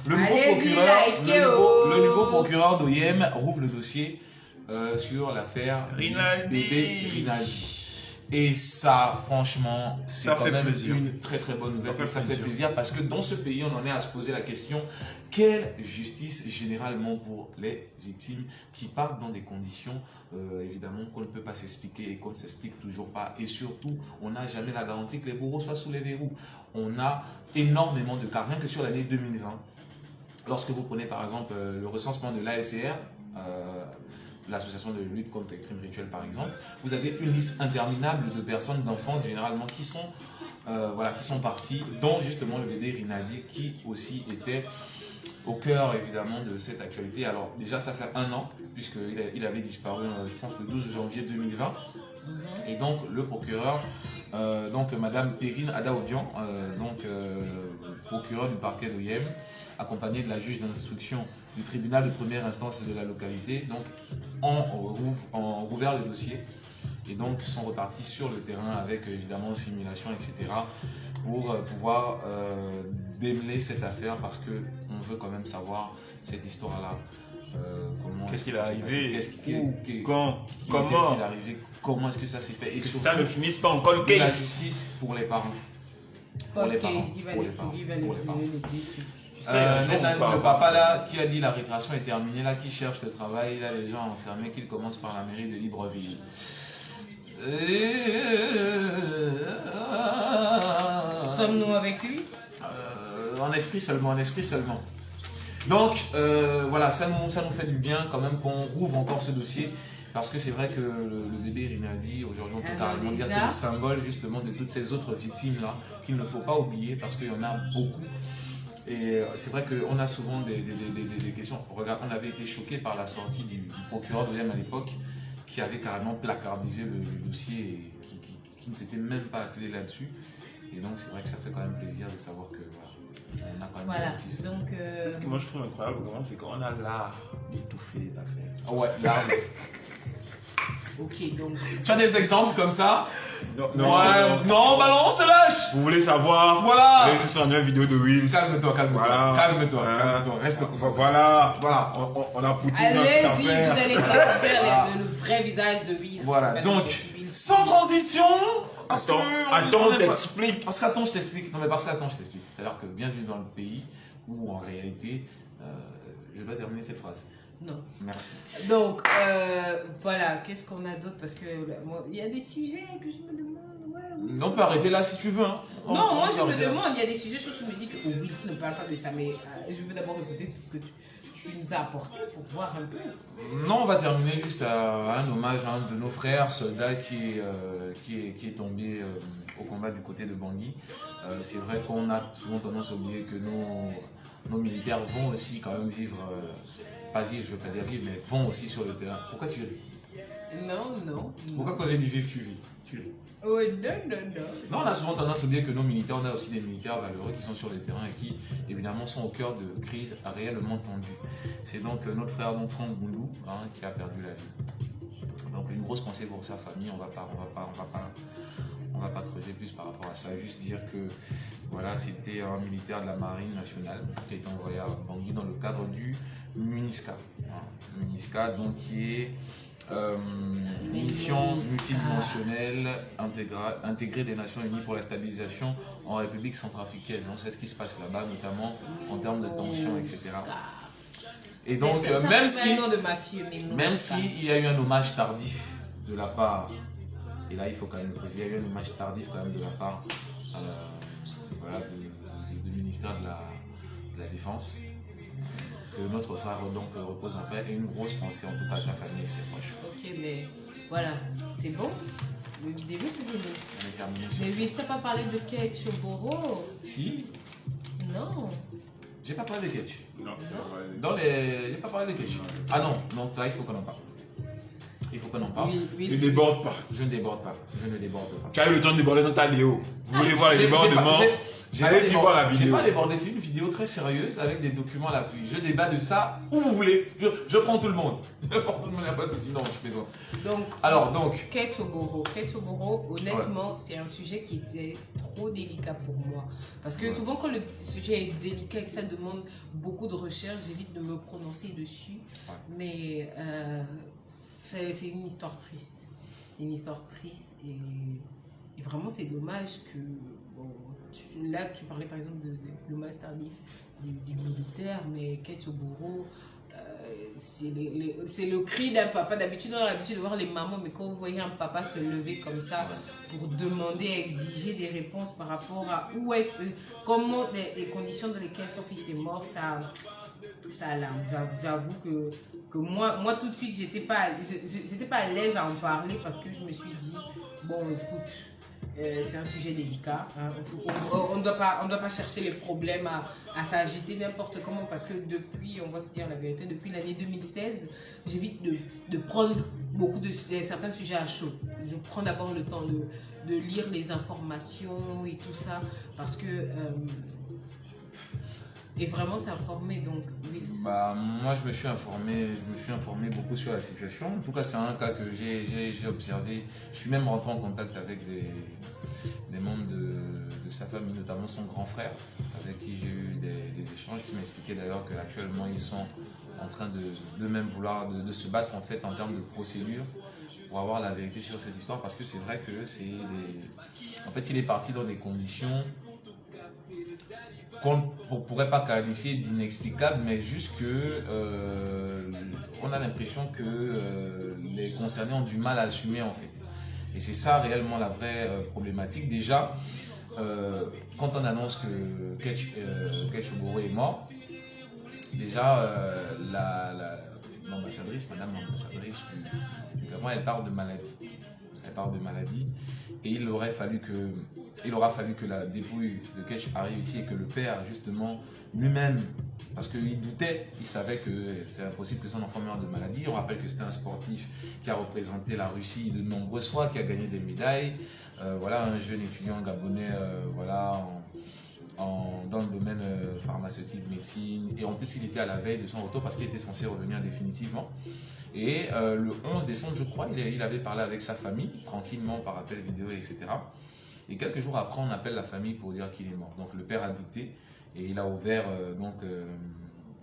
le nouveau Allez-y, procureur, likez, oh. le nouveau procureur d'OIM rouvre le dossier sur l'affaire Rinaldi. bébé Rinaldi. Et ça, franchement, c'est Ça quand fait même plaisir. une très très bonne nouvelle. Ça fait Ça fait plaisir. plaisir parce que dans ce pays, on en est à se poser la question quelle justice généralement pour les victimes qui partent dans des conditions évidemment qu'on ne peut pas s'expliquer et qu'on ne s'explique toujours pas. Et surtout, on n'a jamais la garantie que les bourreaux soient sous les verrous. On a énormément de cas, rien que sur l'année 2020. Lorsque vous prenez par exemple le recensement de l'ASCR, l'association de lutte contre les crimes rituels par exemple, vous avez une liste interminable de personnes, d'enfants généralement qui sont partis, dont justement le bébé Rinaldi qui aussi était au cœur évidemment de cette actualité. Alors déjà ça fait 1 an puisqu'il avait disparu je pense le 12 janvier 2020 et donc le procureur donc Madame Perrine Adaobian, procureur du parquet d'OIM, accompagné de la juge d'instruction du tribunal de première instance de la localité, donc ont rouvert le dossier et donc sont repartis sur le terrain avec évidemment simulation, etc. pour pouvoir démêler cette affaire parce qu'on veut quand même savoir cette histoire-là. Qu'est-ce qu'il est arrivé? Comment Comment? est-il arrivé? Comment est-ce que ça s'est fait? Et Que surtout, ça ne finisse pas en cold la case. justice pour les parents. Pour les parents. Pour les parents. Pour les parents. Tu sais, un jour, on peut Le avoir- papa là qui a dit la récréation est terminée, là qui cherche le travail, là les gens enfermés, qu'il commence par la mairie de Libreville. Sommes-nous avec lui? En esprit seulement, en esprit seulement. Donc voilà, ça nous fait du bien quand même qu'on rouvre encore ce dossier. Parce que c'est vrai que le bébé Rinaldi, aujourd'hui on peut Alors carrément dire déjà- c'est le symbole justement de toutes ces autres victimes là qu'il ne faut pas oublier parce qu'il y en a beaucoup. Et c'est vrai qu'on a souvent des questions. Regarde, on avait été choqués par la sortie du procureur de l'OIM à l'époque qui avait carrément placardisé le dossier et qui ne s'était même pas attelé là-dessus. Et donc c'est vrai que ça fait quand même plaisir de savoir que voilà, on a quand même Voilà, des motifs. donc... Ce que moi je trouve incroyable, vraiment, c'est qu'on a l'art d'étouffer l'affaire. Ah ouais, là, Ok, donc... tu as des exemples comme ça? Non, Ouais, non, ballon, on se lâche. Vous voulez savoir? Voilà. Allez sur la nouvelle vidéo de Wills. Calme-toi, calme-toi, Voilà. calme-toi, Hein. calme-toi, reste concentré. Voilà. Voilà. On a pouté Allez-y, vous l'affaire. allez découvrir le vrai visage de Will. Voilà, Maintenant, donc, Will. sans transition. parce que Attends, on on est pas- t'explique. Parce qu'attends, je t'explique. Non, mais parce qu'attends, je t'explique. C'est-à-dire que bienvenue dans le pays où en réalité, je dois terminer cette phrase. Non. Merci. Donc, voilà, qu'est-ce qu'on a d'autre? Parce que moi, il y a des sujets que je me demande. Ouais, oui. On peut arrêter là si tu veux. Hein. Non, moi peut je me arrêter là. demande, il y a des sujets sur je me dis que Will ne parle pas de ça, mais je veux d'abord écouter tout ce que tu nous as apporté pour voir un peu. Non, on va terminer juste à un hommage à un de nos frères soldats qui est tombé au combat du côté de Bangui. C'est vrai qu'on a souvent tendance à oublier que nos militaires vont aussi quand même vivre, pas vivre, je veux pas dire vivre, mais vont aussi sur le terrain. Pourquoi tu ris? Non. Pourquoi quand j'ai dit vivre, tu ris? Tu ris. Oh, non. Non, on a souvent tendance à oublier que nos militaires, on a aussi des militaires valeureux qui sont sur le terrain et qui, évidemment, sont au cœur de crises réellement tendues. C'est donc notre frère Franck Boulou qui a perdu la vie. Donc une grosse pensée pour sa famille. On va pas creuser plus par rapport à ça. Juste dire que voilà, c'était un militaire de la Marine nationale qui a été envoyé à Bangui dans le cadre du MINISCA. MINISCA, donc qui est mission multidimensionnelle intégrée des Nations Unies pour la stabilisation en République centrafricaine. Donc c'est ce qui se passe là-bas, notamment en termes de tensions, etc. Et donc même si il y a eu un hommage tardif de la part Et là, il faut quand même le préciser, il y a eu une image tardive quand même de la part voilà, du ministère de la Défense. Que notre frère donc repose en paix et une grosse pensée en tout cas à sa famille et ses proches. Ok, mais voilà, c'est bon. Le début, c'est bon. On est terminé sur Mais ça. oui, ça pas parlé de Kate Choboro. Si, Non. j'ai pas parlé de Ketch. Non, J'ai pas parlé de Ketch. Ah non, donc là il faut qu'on en parle. Il faut qu'on en parle. Oui, ne déborde pas. Je ne déborde pas. Je ne déborde pas. Tu as eu le temps de déborder dans ta Léo. Vous voulez voir les J'ai pas- débordements? j'ai Allez-y pas débordé- voir la J'ai vidéo. pas débordé, c'est une vidéo très sérieuse avec des documents à l'appui. Je débat de ça où vous voulez. Je prends tout le monde. Je prends tout le monde, il n'y a pas de souci. Non, je plaisante. Donc, Alors, donc, Kate Choboro. Kate Choboro, honnêtement, c'est un sujet qui était trop délicat pour moi. Parce que Ouais. souvent, quand le sujet est délicat et que ça demande beaucoup de recherche, j'évite de me prononcer dessus. Ouais. Mais c'est une histoire triste. C'est une histoire triste et vraiment, c'est dommage que. Bon, là, tu parlais par exemple de l'hommage tardif du militaire, mais Kate Choboro. C'est le cri d'un papa. D'habitude, on a l'habitude de voir les mamans, mais quand vous voyez un papa se lever comme ça pour demander, exiger des réponses par rapport à où est-ce, comment les conditions dans lesquelles son fils est mort, ça alarme. J'avoue que moi tout de suite, j'étais pas à l'aise à en parler parce que je me suis dit, bon, écoute. C'est un sujet délicat. Hein. On ne doit pas chercher les problèmes à s'agiter n'importe comment parce que depuis, on va se dire la vérité, depuis l'année 2016, j'évite de prendre certains sujets à chaud. Je prends d'abord le temps de lire les informations et tout ça parce que et vraiment s'informer. Donc oui. bah, moi je me suis informé beaucoup sur la situation. En tout cas, c'est un cas que j'ai observé. Je suis même rentré en contact avec des membres de sa famille, notamment son grand frère, avec qui j'ai eu des échanges, qui m'expliquaient d'ailleurs qu'actuellement ils sont en train de même vouloir de se battre en fait en termes de procédure pour avoir la vérité sur cette histoire, parce que c'est vrai que en fait il est parti dans des conditions qu'on ne pourrait pas qualifier d'inexplicable, mais juste que on a l'impression que les concernés ont du mal à assumer en fait. Et c'est ça réellement la vraie problématique. Déjà, quand on annonce que Kate Choboro est mort, déjà l'ambassadrice, madame l'ambassadrice du Gabon, elle parle de maladie. Elle parle de maladie. Et il aura fallu que la dépouille de Ketch arrive ici et que le père, justement, lui-même, parce qu'il doutait, il savait que c'est impossible que son enfant meure de maladie. On rappelle que c'était un sportif qui a représenté la Russie de nombreuses fois, qui a gagné des médailles. Voilà, un jeune étudiant gabonais, voilà, dans le domaine pharmaceutique, médecine. Et en plus, il était à la veille de son retour parce qu'il était censé revenir définitivement. Et le 11 décembre, je crois, il avait parlé avec sa famille, tranquillement, par appel vidéo, etc. Et quelques jours après, on appelle la famille pour dire qu'il est mort. Donc le père a douté et il a ouvert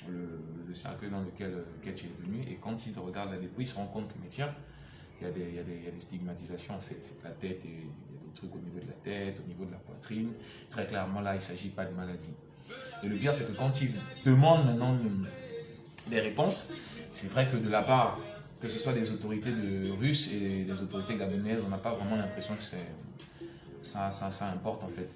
le cercueil dans lequel Ketch est venu. Et quand il regarde la dépouille, il se rend compte que, mais tiens, il y a des stigmatisations en fait. La tête, il y a des trucs au niveau de la tête, au niveau de la poitrine. Très clairement, là, il ne s'agit pas de maladie. Et le pire, c'est que quand il demande maintenant des réponses, c'est vrai que de la part, que ce soit des autorités russes et des autorités gabonaises, on n'a pas vraiment l'impression que ça importe en fait.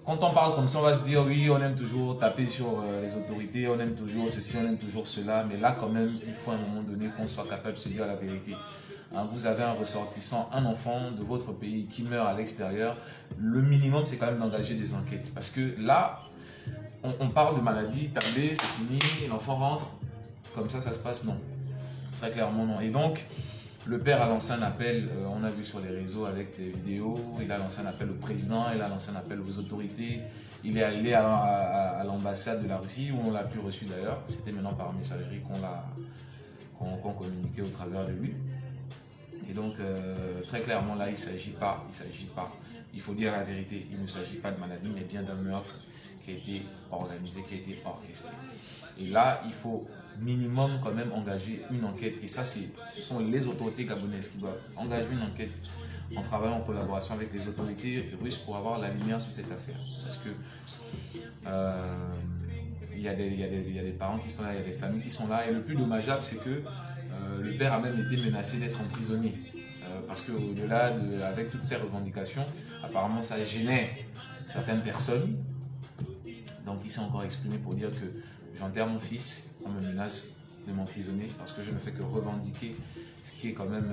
Quand on parle comme ça, on va se dire oui, on aime toujours taper sur les autorités, on aime toujours ceci, on aime toujours cela, mais là quand même, il faut à un moment donné qu'on soit capable de se dire la vérité. Hein, vous avez un ressortissant, un enfant de votre pays qui meurt à l'extérieur, le minimum c'est quand même d'engager des enquêtes. Parce que là, on parle de maladie, tablée, c'est fini, l'enfant rentre, comme ça se passe, non. Très clairement non. Et donc, le père a lancé un appel, on a vu sur les réseaux avec des vidéos, il a lancé un appel au président, il a lancé un appel aux autorités, il est allé à l'ambassade de la Russie, où on l'a plus reçu d'ailleurs, c'était maintenant par messagerie qu'on communiquait au travers de lui. Et donc, très clairement là, il ne s'agit pas, il faut dire la vérité, il ne s'agit pas de maladie, mais bien d'un meurtre qui a été organisé, qui a été orchestré. Et là, il faut minimum quand même engager une enquête, et ça ce sont les autorités gabonaises qui doivent engager une enquête en travaillant en collaboration avec les autorités russes pour avoir la lumière sur cette affaire, parce que il y a des parents qui sont là, il y a des familles qui sont là, et le plus dommageable c'est que le père a même été menacé d'être emprisonné Parce qu'au-delà, avec toutes ces revendications, apparemment ça gênait certaines personnes. Donc il s'est encore exprimé pour dire que j'enterre mon fils, on me menace de m'emprisonner parce que je ne fais que revendiquer ce qui est quand même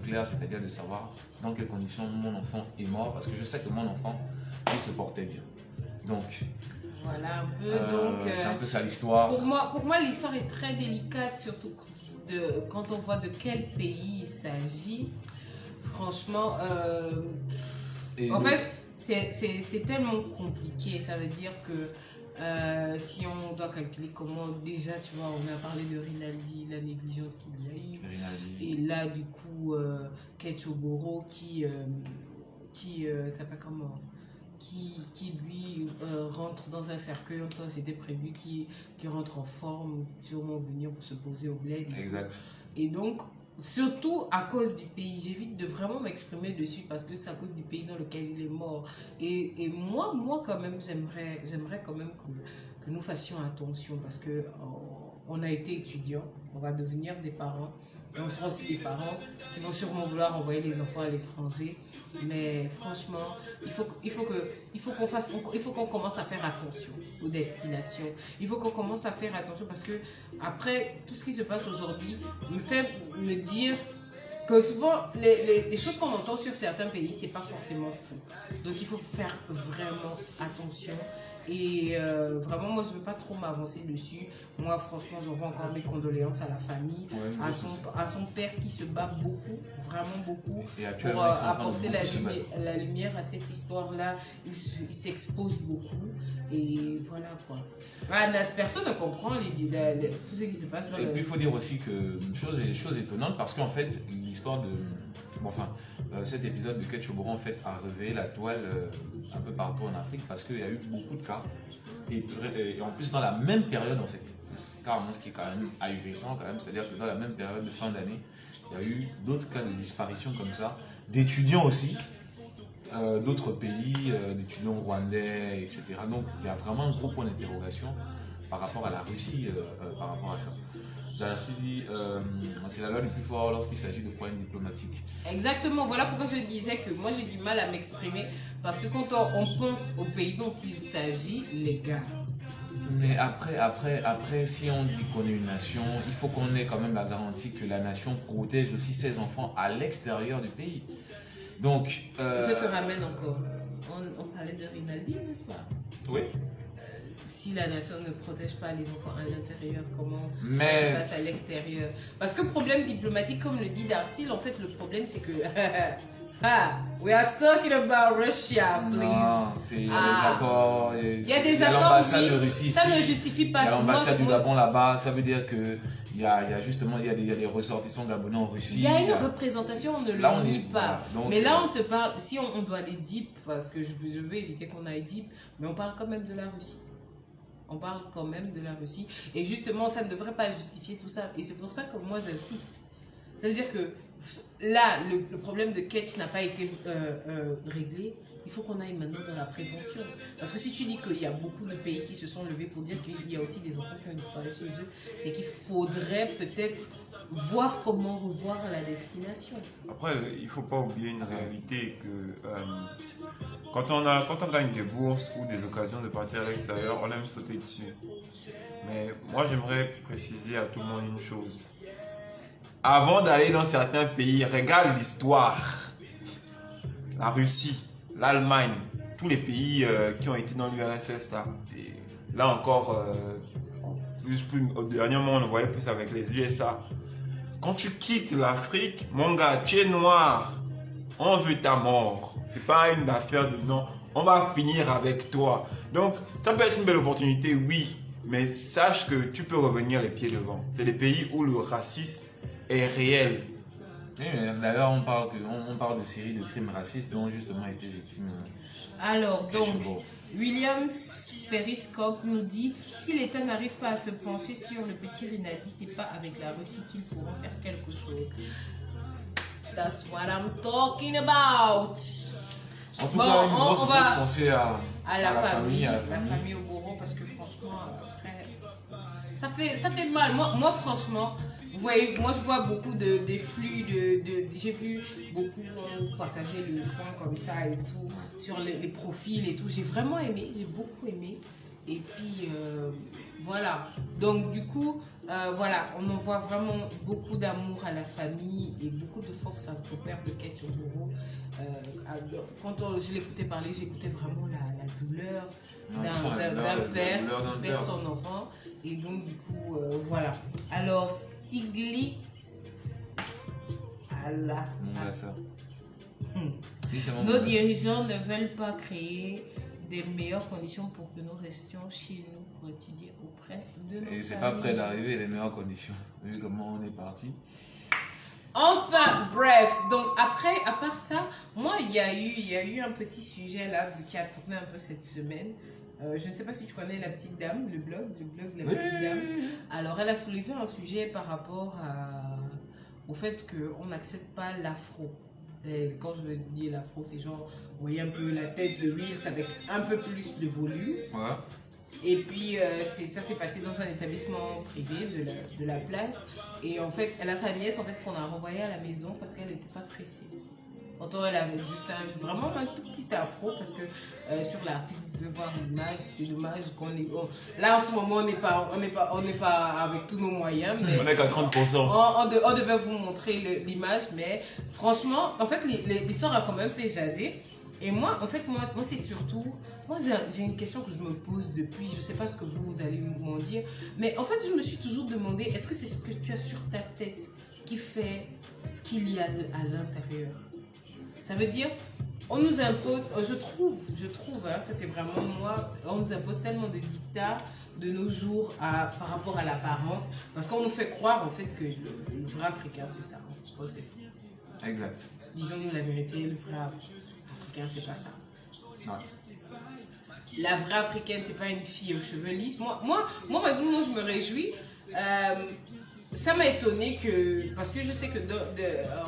clair, c'est-à-dire de savoir dans quelles conditions mon enfant est mort, parce que je sais que mon enfant, il se portait bien. Donc, voilà un peu. c'est un peu ça l'histoire. Pour moi, l'histoire est très délicate, surtout quand on voit de quel pays il s'agit. Franchement, en fait, c'est tellement compliqué. Ça veut dire que si on doit calculer comment, déjà, tu vois, on a parlé de Rinaldi, la négligence qu'il y a eu. Rinaldi. Et là, du coup, Kate Oboro qui s'appelle comment, qui lui rentre dans un cercueil. C'était prévu qui rentre en forme, sûrement venir pour se poser au bled. Exact. Et donc, surtout à cause du pays, j'évite de vraiment m'exprimer dessus parce que c'est à cause du pays dans lequel il est mort. Et moi quand même, j'aimerais quand même que nous fassions attention parce que on a été étudiants, on va devenir des parents. Et on sera aussi des parents qui vont sûrement vouloir envoyer les enfants à l'étranger. Mais franchement, il faut qu'on commence à faire attention aux destinations. Il faut qu'on commence à faire attention parce que après tout ce qui se passe aujourd'hui me fait me dire que souvent les choses qu'on entend sur certains pays, c'est pas forcément faux. Donc il faut faire vraiment attention. Et vraiment, moi, je ne veux pas trop m'avancer dessus. Moi, franchement, j'envoie encore mes condoléances à la famille, à son père qui se bat beaucoup, vraiment beaucoup, pour apporter la lumière à cette histoire-là. Il s'expose beaucoup. Et voilà quoi. Personne ne comprend tout ce qui se passe dans Et puis, il faut dire aussi que chose étonnante, parce qu'en fait, l'histoire de... cet épisode de Kate Oboro en fait a réveillé la toile un peu partout en Afrique parce qu'il y a eu beaucoup de cas et en plus dans la même période en fait, c'est carrément ce qui est quand même ahurissant quand même, c'est-à-dire que dans la même période de fin d'année, il y a eu d'autres cas de disparition comme ça, d'étudiants aussi, d'autres pays, d'étudiants rwandais, etc. Donc il y a vraiment un gros point d'interrogation par rapport à la Russie, par rapport à ça. C'est la loi du plus fort lorsqu'il s'agit de problèmes diplomatiques. Exactement, voilà pourquoi je disais que moi j'ai du mal à m'exprimer parce que quand on pense au pays dont il s'agit, les gars. Mais après, si on dit qu'on est une nation, il faut qu'on ait quand même la garantie que la nation protège aussi ses enfants à l'extérieur du pays. Donc, je te ramène encore. On parlait de Rinaldi, n'est-ce pas? Oui. Si la nation ne protège pas les enfants à l'intérieur, comment ça se passe à l'extérieur? Parce que problème diplomatique, comme le dit Darcy, en fait, le problème c'est que we are talking about Russia, please. Non, il y a des accords. Il y a des accords. L'ambassade de Russie ça ici. ne justifie pas. Il y a l'ambassade du Gabon là-bas. Ça veut dire que il y a justement des ressortissants gabonais en Russie. Il y a une représentation, on ne le nie pas. Voilà, donc, mais là, on te parle. Si on doit aller deep, parce que je veux éviter qu'on aille deep, mais on parle quand même de la Russie. On parle quand même de la Russie. Et justement, ça ne devrait pas justifier tout ça. Et c'est pour ça que moi, j'insiste. Ça veut dire que là, le problème de Kate n'a pas été réglé. Il faut qu'on aille maintenant dans la prévention. Parce que si tu dis qu'il y a beaucoup de pays qui se sont levés pour dire qu'il y a aussi des enfants qui ont disparu chez eux, c'est qu'il faudrait peut-être voir comment revoir la destination. Après, il ne faut pas oublier une réalité que quand on gagne des bourses ou des occasions de partir à l'extérieur, on aime sauter dessus. Mais moi, j'aimerais préciser à tout le monde une chose. Avant d'aller dans certains pays, regarde l'histoire. La Russie, l'Allemagne, tous les pays qui ont été dans l'URSS là encore, dernièrement on le voyait plus avec les USA. Quand tu quittes l'Afrique, mon gars, tu es noir, on veut ta mort. C'est pas une affaire de non, on va finir avec toi. Donc ça peut être une belle opportunité, oui, mais sache que tu peux revenir les pieds devant. C'est des pays où le racisme est réel. Oui, d'ailleurs, on parle de séries de crimes racistes dont justement été victime. Alors, donc, William Periscope nous dit si l'État n'arrive pas à se pencher sur le petit Rinaldi, c'est pas avec la Russie qu'ils pourront faire quelque chose. That's what I'm talking about. En tout cas, une grosse pensée à la famille Oboro, parce que franchement, après, ça fait mal. Moi, franchement, vous ouais, moi je vois beaucoup des flux j'ai vu beaucoup partager le point comme ça et tout, sur les profils et tout. J'ai vraiment aimé, j'ai beaucoup aimé. Et puis voilà. Donc du coup, voilà, on en voit vraiment beaucoup d'amour à la famille et beaucoup de force à notre père de Kate Yodoro. Quand je l'écoutais parler, j'écoutais vraiment la douleur d'un père qui perd son enfant. Et donc du coup, voilà. Alors Stiglitz, Allah. Mon gars, ça. Nos dirigeants ne veulent pas créer des meilleures conditions pour que nous restions chez nous pour étudier auprès de nos Et c'est familles. pas près d'arriver les meilleures conditions, vu comment on est parti. Enfin, bref, donc après, à part ça, moi, il y a eu un petit sujet là qui a tourné un peu cette semaine. Je ne sais pas si tu connais la petite dame, le blog de la petite dame. Alors, elle a soulevé un sujet par rapport au fait qu'on n'accepte pas l'afro. Et quand je veux dire l'afro, c'est genre, vous voyez un peu la tête de Reels avec un peu plus de volume. Ouais. Et puis, ça s'est passé dans un établissement privé de la place. Et en fait, elle a sa nièce en fait, qu'on a renvoyée à la maison parce qu'elle n'était pas tressée. Pourtant, elle avait juste vraiment un tout petit afro parce que sur l'article, vous pouvez voir l'image. C'est dommage qu'on est. Là, en ce moment, on n'est pas avec tous nos moyens. Mais On est qu'à 30%. on devait vous montrer l'image. Mais franchement, en fait, l'histoire a quand même fait jaser. Et moi, en fait, moi c'est surtout... Moi, j'ai une question que je me pose depuis. Je ne sais pas ce que vous allez m'en dire. Mais en fait, je me suis toujours demandé, est-ce que c'est ce que tu as sur ta tête qui fait ce qu'il y a à l'intérieur? Ça veut dire, on nous impose... Je trouve, hein, ça c'est vraiment moi, on nous impose tellement de dictats de nos jours par rapport à l'apparence. Parce qu'on nous fait croire, en fait, que le vrai Africain, c'est ça. C'est Exact. disons-nous la vérité, le vrai Africain, c'est pas ça. Ouais. La vraie africaine, c'est pas une fille aux cheveux lisses. Moi, par exemple, moi, je me réjouis. Ça m'a étonné que, parce que je sais que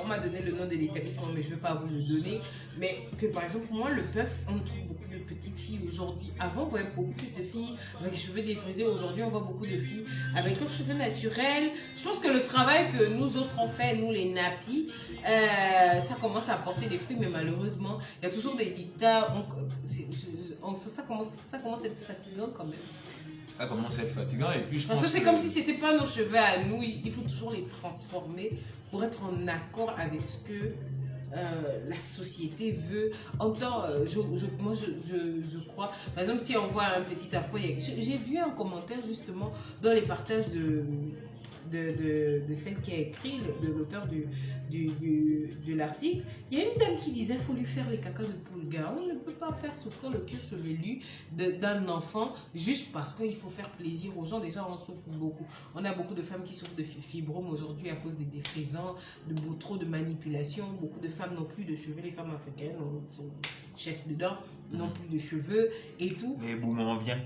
on m'a donné le nom de l'établissement, mais je ne veux pas vous le donner, mais que par exemple, moi, le PEUF, on trouve beaucoup de petites filles aujourd'hui. Avant, on voyait beaucoup plus de filles avec les cheveux défrisés. Aujourd'hui, on voit beaucoup de filles avec leurs cheveux naturels. Je pense que le travail que nous autres on fait, nous les nappies, ça commence à apporter des fruits, mais malheureusement, il y a toujours des dictats. Ça commence à être fatigant quand même. Ça commence à être fatigant et puis je Parce pense que c'est comme si c'était pas nos cheveux à nous, il faut toujours les transformer pour être en accord avec ce que la société veut. En temps, moi je crois, par exemple si on voit un petit afro, j'ai vu un commentaire justement dans les partages de celle qui a écrit, de l'auteur de l'article, il y a une dame qui disait qu'il faut lui faire les cacas de Poulga. On ne peut pas faire souffrir le cuir chevelu d'un enfant juste parce qu'il faut faire plaisir aux gens. Déjà, on souffre beaucoup. On a beaucoup de femmes qui souffrent de fibromes aujourd'hui à cause des défrisants, trop de manipulation. Beaucoup de femmes n'ont plus de cheveux. Les femmes africaines sont chefs dedans, n'ont plus de cheveux et tout. Mais boum, on vient.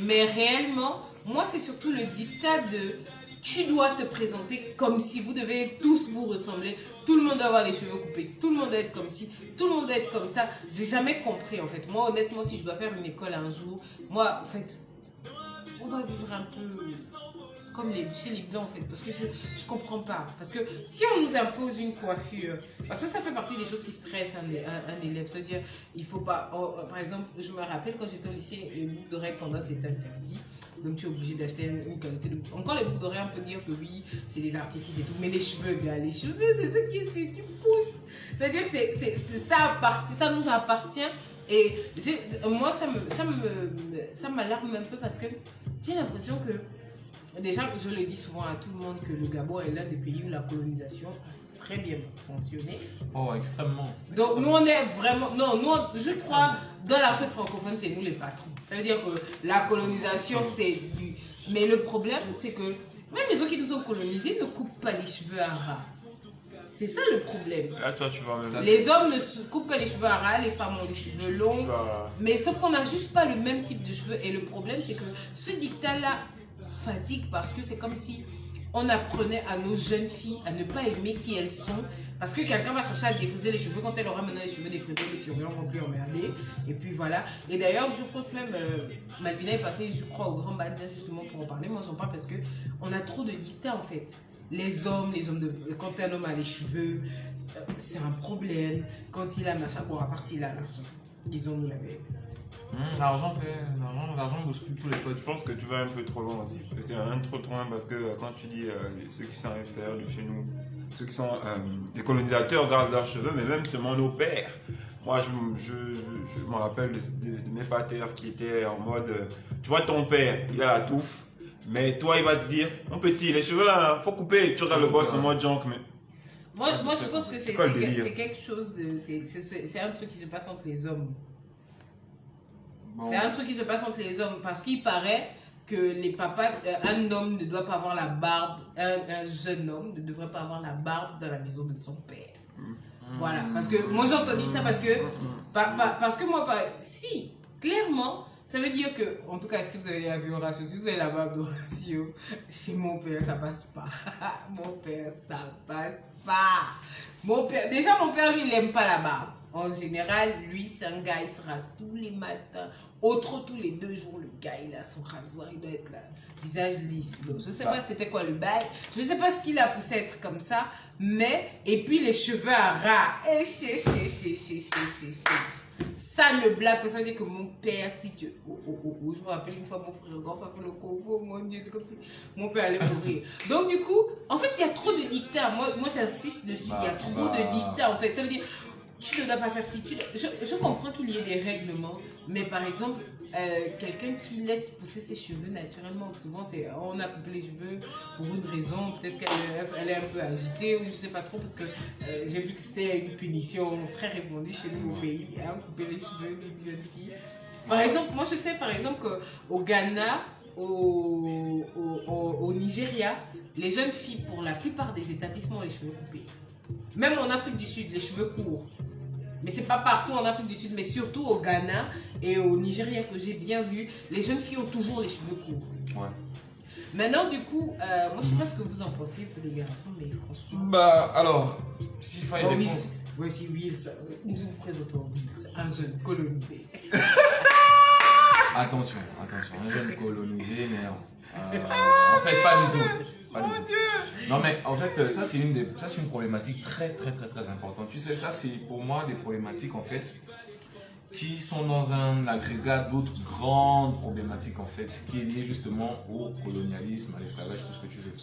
Mais réellement, moi, c'est surtout le dictat de... Tu dois te présenter comme si vous devez tous vous ressembler. Tout le monde doit avoir les cheveux coupés. Tout le monde doit être comme ci. Tout le monde doit être comme ça. J'ai jamais compris en fait. Moi honnêtement, si je dois faire une école un jour, moi en fait, on doit vivre un peu comme chez les blancs en fait. Parce que je comprends pas. Parce que si on nous impose une coiffure, parce que ça fait partie des choses qui stressent un élève. C'est-à-dire, il faut pas... par exemple, je me rappelle quand j'étais au lycée, les boucles d'oreilles pendant c'était interdit. Donc tu es obligé d'acheter une qualité de... Encore les boucles d'oreilles, on peut dire que oui, c'est des artifices et tout. Mais les cheveux, gars, les cheveux, c'est ce qui pousse. C'est-à-dire que ça nous appartient. Et moi, ça m'alarme un peu parce que j'ai l'impression que... Déjà, je le dis souvent à tout le monde que le Gabon est l'un des pays où la colonisation a très bien fonctionné. Oh, extrêmement. Donc nous on est vraiment... Non, je crois, dans l'Afrique francophone, c'est nous les patrons. Ça veut dire que la colonisation, c'est du... Mais le problème, c'est que même les autres qui nous ont colonisés ne coupent pas les cheveux à ras. C'est ça le problème. Là, toi, tu vas même... Les hommes ne se coupent pas les cheveux à ras, les femmes ont les cheveux longs. Mais sauf qu'on n'a juste pas le même type de cheveux. Et le problème, c'est que ce dictat-là fatigue parce que c'est comme si on apprenait à nos jeunes filles à ne pas aimer qui elles sont Parce que quelqu'un va chercher à défriser les cheveux. Quand elle aura maintenant les cheveux défrisés, les surveillants vont plus emmerder. Et puis voilà. Et d'ailleurs, je pense même, Malvina est passée, je crois, au Grand Badia justement pour en parler. Moi, j'en parle parce que on a trop de dictats en fait. Les hommes quand un homme a les cheveux, c'est un problème. Quand il a machin, bon, à part s'il a l'argent. Disons-nous la vérité. L'argent bouscule tous les codes. Je pense que tu vas un peu trop loin aussi. Tu es un peu trop loin parce que quand tu dis ceux qui sont réfèrent de chez nous, ceux qui sont des colonisateurs gardent leurs cheveux, mais même seulement nos pères. Moi, je me rappelle de mes patères qui étaient en mode tu vois, ton père, il a la touffe, mais toi, il va te dire mon petit, les cheveux là, faut couper. Tu regardes le boss en mode junk, mais. Moi, je pense que c'est quoi le délire? quelque chose de. C'est un truc qui se passe entre les hommes. Bon. C'est un truc qui se passe entre les hommes parce qu'il paraît que les papas, un homme ne doit pas avoir la barbe, un jeune homme ne devrait pas avoir la barbe dans la maison de son père. Voilà, parce que moi j'ai entendu ça parce que moi, si, clairement, ça veut dire que, en tout cas, si vous avez la vie Horatio, si vous avez la barbe d'Horatio, chez mon père, ça passe pas. Mon père, ça passe pas. Déjà, mon père, lui, il n'aime pas la barbe. En général, lui, c'est un gars, il se rase tous les matins. Tous les 2 jours, le gars, il a son rasoir, il doit être là, visage lisse. Donc, je sais pas c'était quoi le bail. Je sais pas ce qu'il a poussé à être comme ça. Mais, et puis les cheveux à ras. Ça ne blague pas. Ça veut dire que mon père, si tu. Je me rappelle une fois, mon frère grand frère fait le convo. Mon Dieu, c'est comme si mon père allait mourir. Donc, du coup, en fait, il y a trop de dictats. Moi j'insiste dessus. Il y a trop de dictats, en fait. Ça veut dire. Tu ne dois pas faire ci. Je comprends qu'il y ait des règlements, mais par exemple, quelqu'un qui laisse pousser ses cheveux naturellement, souvent on a coupé les cheveux pour une raison, peut-être qu'elle est un peu agitée ou je ne sais pas trop, parce que j'ai vu que c'était une punition très répandue chez nous au pays, hein, couper les cheveux d'une jeune fille. Par exemple, moi je sais par exemple qu'au Ghana, au Nigeria, les jeunes filles, pour la plupart des établissements, ont les cheveux coupés. Même en Afrique du Sud, les cheveux courts. Mais c'est pas partout en Afrique du Sud, mais surtout au Ghana et au Nigeria que j'ai bien vu, les jeunes filles ont toujours les cheveux courts. Ouais. Maintenant, du coup, moi je sais pas ce que vous en pensez, vous les garçons, mais franchement. Bah, alors, s'il fallait répondre. Voici Wills, nous vous présentons Wills, un jeune colonisé. Attention, un jeune colonisé, mais non. En fait, pas du tout. Pas du tout. Non, mais en fait, ça c'est une problématique très importante. Tu sais, ça c'est pour moi des problématiques en fait qui sont dans un agrégat d'autres grandes problématiques en fait, qui est liée justement au colonialisme, à l'esclavage, tout ce que tu veux.